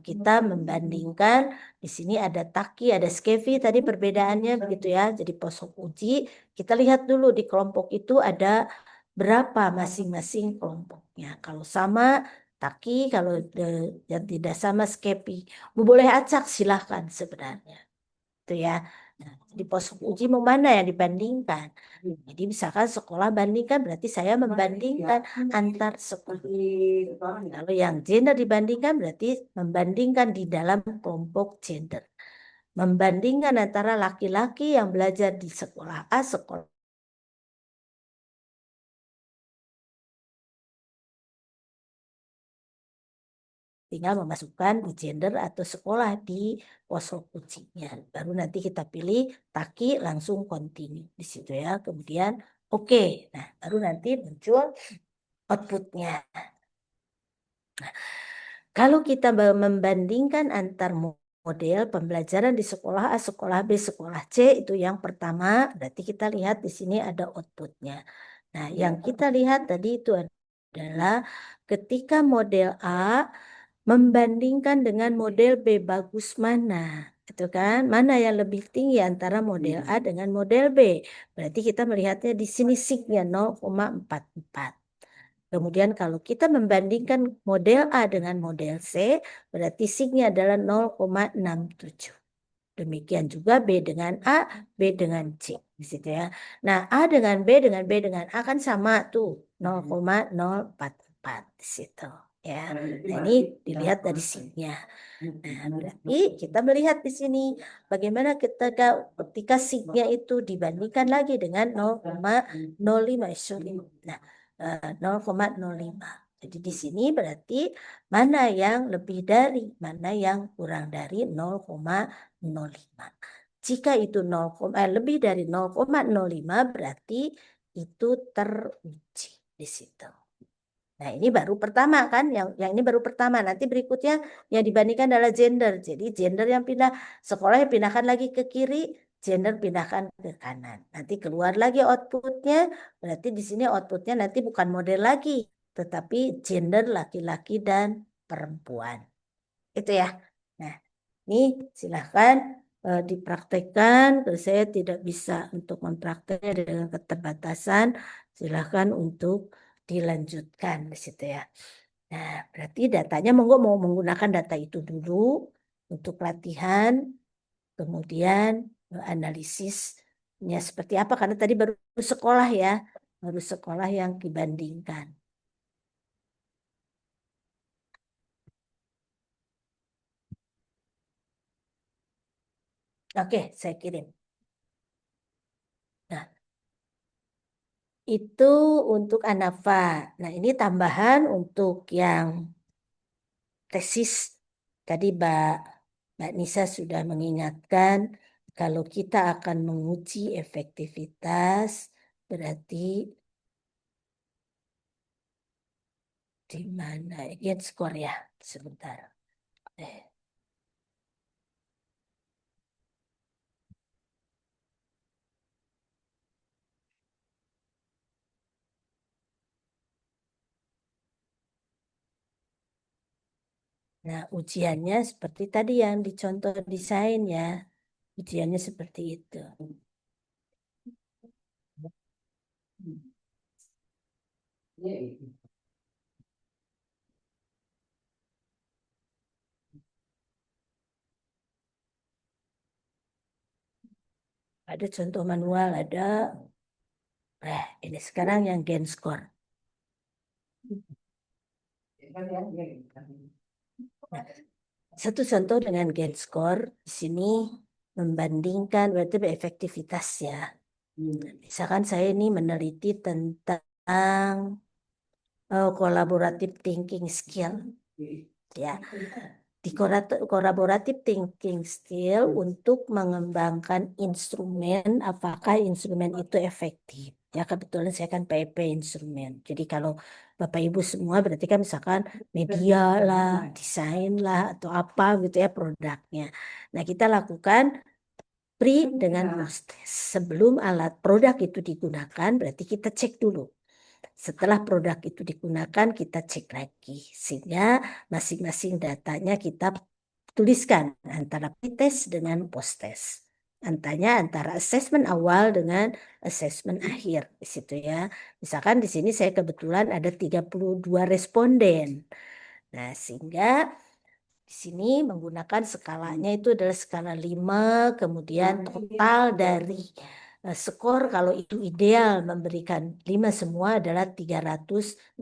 kita membandingkan. Di sini ada Taki, ada Scafie tadi perbedaannya begitu ya. Jadi poshok uji kita lihat dulu di kelompok itu ada berapa masing-masing kelompoknya. Kalau sama Taki, kalau yang tidak sama Scafie. Boleh acak silahkan sebenarnya. Itu ya. Nah, di poshok uji mau mana yang dibandingkan? Jadi misalkan sekolah bandingkan berarti saya membandingkan antar sekolah. Kalau yang gender dibandingkan berarti membandingkan di dalam kelompok gender. Membandingkan antara laki-laki yang belajar di sekolah A, sekolah tinggal memasukkan di gender atau sekolah di poshok ujinya. Baru nanti kita pilih Taki langsung continue di situ ya. Kemudian oke. Nah, baru nanti muncul outputnya. Nah, kalau kita membandingkan antar model pembelajaran di sekolah A, sekolah B, sekolah C itu yang pertama, berarti kita lihat di sini ada outputnya. Nah, yang kita lihat tadi itu adalah ketika model A membandingkan dengan model B bagus mana, itu kan? Mana yang lebih tinggi antara model A dengan model B? Berarti kita melihatnya di sini signya 0,44. Kemudian kalau kita membandingkan model A dengan model C, berarti signya adalah 0,67. Demikian juga B dengan A, B dengan C di situ ya. Nah, A dengan B dengan B dengan A kan sama tuh 0,044 di situ ya. Nah, ini dilihat dari signya. Nah, berarti kita melihat di sini bagaimana ketika signya itu dibandingkan lagi dengan 0,05. Nah, 0,05. Jadi di sini berarti mana yang lebih dari, mana yang kurang dari 0,05. Jika itu lebih dari 0,05 berarti itu teruji di situ. Nah, ini baru pertama kan, yang ini baru pertama. Nanti berikutnya yang dibandingkan adalah gender. Jadi gender yang pindah sekolah yang pindahkan lagi ke kiri, gender pindahkan ke kanan. Nanti keluar lagi outputnya, berarti di sini outputnya nanti bukan model lagi, tetapi gender laki-laki dan perempuan. Itu ya. Nah, ini silahkan dipraktekkan. Kalau saya tidak bisa untuk memprakteknya dengan keterbatasan, silahkan untuk dilanjutkan di situ ya. Nah, berarti datanya monggo mau menggunakan data itu dulu untuk latihan, kemudian analisisnya seperti apa, karena tadi baru sekolah ya, baru sekolah yang dibandingkan. Oke, saya kirim. Nah, itu untuk ANAFA. Nah, ini tambahan untuk yang tesis. Tadi Mbak Nisa sudah mengingatkan kalau kita akan menguji efektivitas, berarti di mana? Again score ya, sebentar. Nah, ujiannya seperti tadi yang dicontoh desain ya. Ujiannya seperti itu. Ada contoh manual, ada. Nah, ini sekarang yang gain score. Nah, satu contoh dengan gain score di sini membandingkan berarti efektivitas ya. Misalkan saya ini meneliti tentang collaborative thinking skill ya. Di collaborative thinking skill untuk mengembangkan instrumen, apakah instrumen itu efektif. Ya, kebetulan saya kan PP instrumen. Jadi kalau Bapak Ibu semua berarti kan misalkan media lah, desain lah, atau apa gitu ya produknya. Nah, kita lakukan pre dengan post test. Sebelum alat produk itu digunakan, berarti kita cek dulu. Setelah produk itu digunakan, kita cek lagi. Sehingga masing-masing datanya kita tuliskan antara pre-test dengan post-test. Antara assessment awal dengan assessment akhir di situ ya. Misalkan di sini saya kebetulan ada 32 responden. Nah, sehingga di sini menggunakan skalanya itu adalah skala 5, kemudian total dari skor kalau itu ideal memberikan 5 semua adalah 368.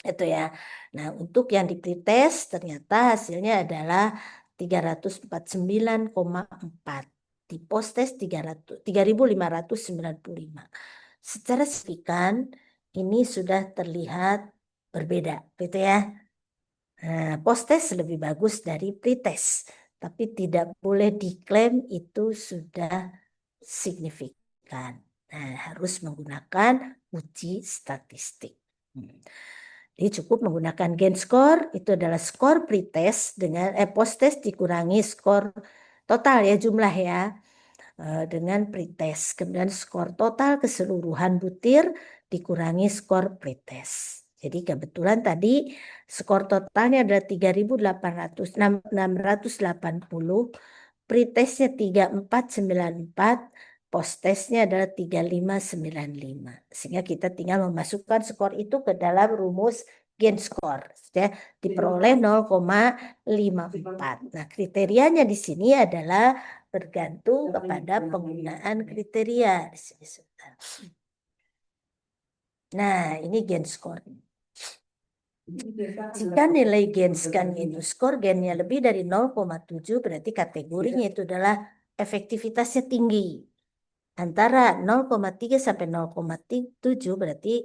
Itu ya. Nah, untuk yang di pretest ternyata hasilnya adalah 349,4. Di post-test 3.595. Secara signifikan ini sudah terlihat berbeda, gitu ya. Nah, post-test lebih bagus dari pretest, tapi tidak boleh diklaim itu sudah signifikan. Nah, harus menggunakan uji statistik. Jadi cukup menggunakan gain score, itu adalah skor pretest dengan post-test dikurangi skor total ya, jumlah ya, dengan pretest. Kemudian skor total keseluruhan butir dikurangi skor pretest. Jadi kebetulan tadi skor totalnya adalah 3.680, pretestnya 3.494, post-testnya adalah 3.595. Sehingga kita tinggal memasukkan skor itu ke dalam rumus gain score. Ya, diperoleh 0,54. Nah, kriterianya di sini adalah bergantung kepada penggunaan kriteria. Nah, ini gain score. Jika nilai gain scan itu skor gainnya lebih dari 0,7 berarti kategorinya itu adalah efektivitasnya tinggi. Antara 0,3 sampai 0,7 berarti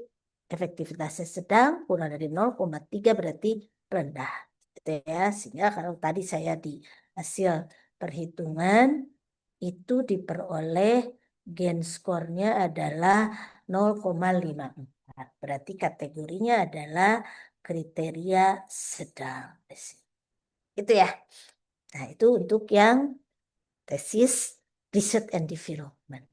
efektivitasnya sedang, kurang dari 0,3 berarti rendah. Gitu ya. Sehingga kalau tadi saya di hasil perhitungan itu diperoleh gain skornya adalah 0,54. Berarti kategorinya adalah kriteria sedang. Itu ya. Nah, itu untuk yang tesis research and development.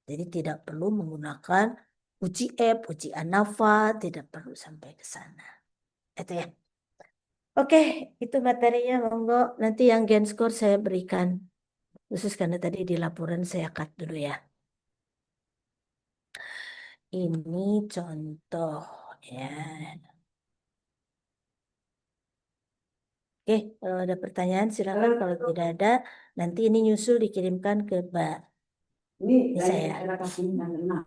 Jadi tidak perlu menggunakan uji app, uji ANAFA, tidak perlu sampai ke sana. Itu ya. Oke, itu materinya monggo. Nanti yang gain score saya berikan. Khusus karena tadi di laporan saya cut dulu ya. Ini contoh ya. Oke, kalau ada pertanyaan silakan. Kalau tidak ada, nanti ini nyusul dikirimkan ke Mbak. Ini saya. ada kasihnya enam.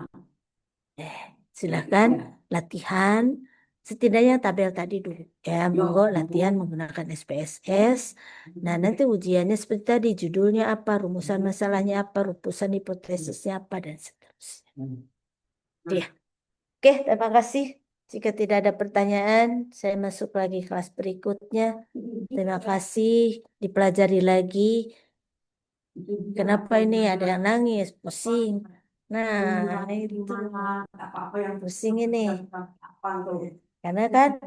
Silakan latihan. Setidaknya tabel tadi dulu. Ya, monggo latihan menggunakan SPSS. Nah, nanti ujiannya seperti tadi, judulnya apa, rumusan masalahnya apa, rumusan hipotesisnya apa, dan seterusnya. Ya. Oke, terima kasih. Jika tidak ada pertanyaan, saya masuk lagi kelas berikutnya. Terima kasih, dipelajari lagi. Kenapa ini ada yang nangis, pusing. Nah, itu Apa yang pusing ini. apa tuh? Karena kan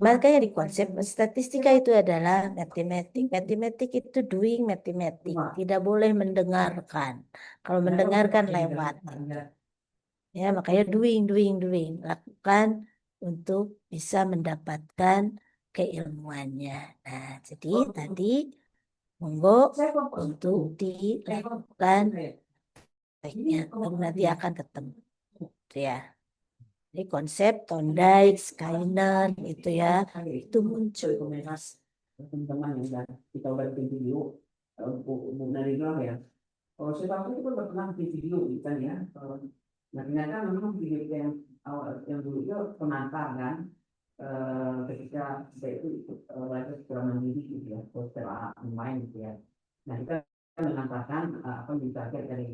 makanya di konsep statistika itu adalah matematik. Matematik itu doing matematik. Tidak boleh mendengarkan. Kalau mendengarkan lewat. Ya, makanya doing. Lakukan untuk bisa mendapatkan keilmuannya. Nah, jadi tadi monggo untuk dilakukan tekniknya. Baru nanti akan ketemu. Ya. Jadi konsep Thorndike, Skinner itu ya, itu muncul. Teman-teman yang kita udah bikin video, Bu Narina ya. Kalau saya tahu itu kan pernah bikin video kan ya. Nah ternyata memang video yang awal yang dulu itu pengantar kan. Ketika saya itu ikut belajar secara mandiri gitu ya, secara online gitu ya. Nah kita mengantarkan apa yang ditarget dari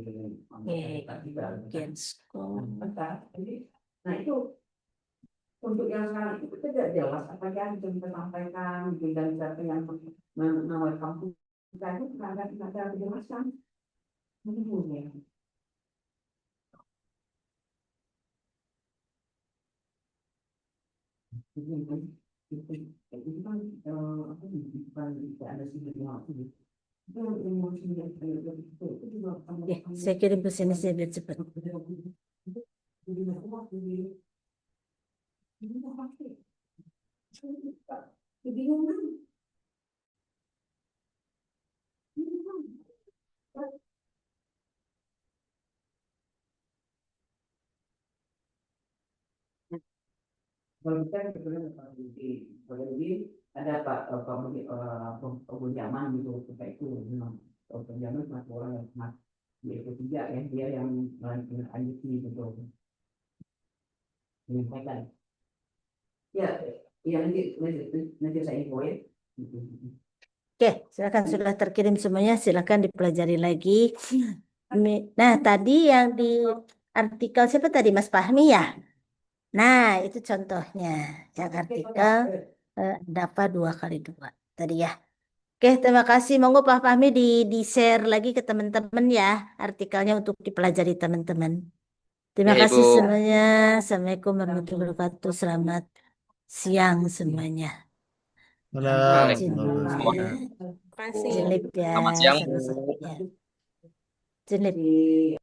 nah itu untuk yang sekarang itu tidak jelas apa yang kita sampaikan dan siapa yang menawar kampus kita itu tidak ada penjelasan ya. Itu kan apa bukan tidak ada sinyal itu. Ya, saya kirim ke sini saya biar cepat. Kalau kita sebenarnya lebih ada penjaman gitu seperti itu memang penjaman satu orang yang pernah yaitu tiga ya dia yang lanjut gitu menyampaikan ya nanti saya info ya. Oke, silakan sudah terkirim semuanya, silakan dipelajari lagi. Nah, tadi yang di artikel siapa tadi, Mas Fahmi ya? Nah, itu contohnya. Yang artikel DAPA 2x2 tadi ya. Oke, terima kasih. Monggo Pak Fahmi di-share lagi ke teman-teman ya artikelnya untuk dipelajari teman-teman. Terima Ya, kasih Ibu. semuanya. Assalamualaikum warahmatullahi wabarakatuh. Selamat siang semuanya. Waalaikumsalam. Jelip ya. Selamat siang, Bu. Sama-sama ya. Jelip.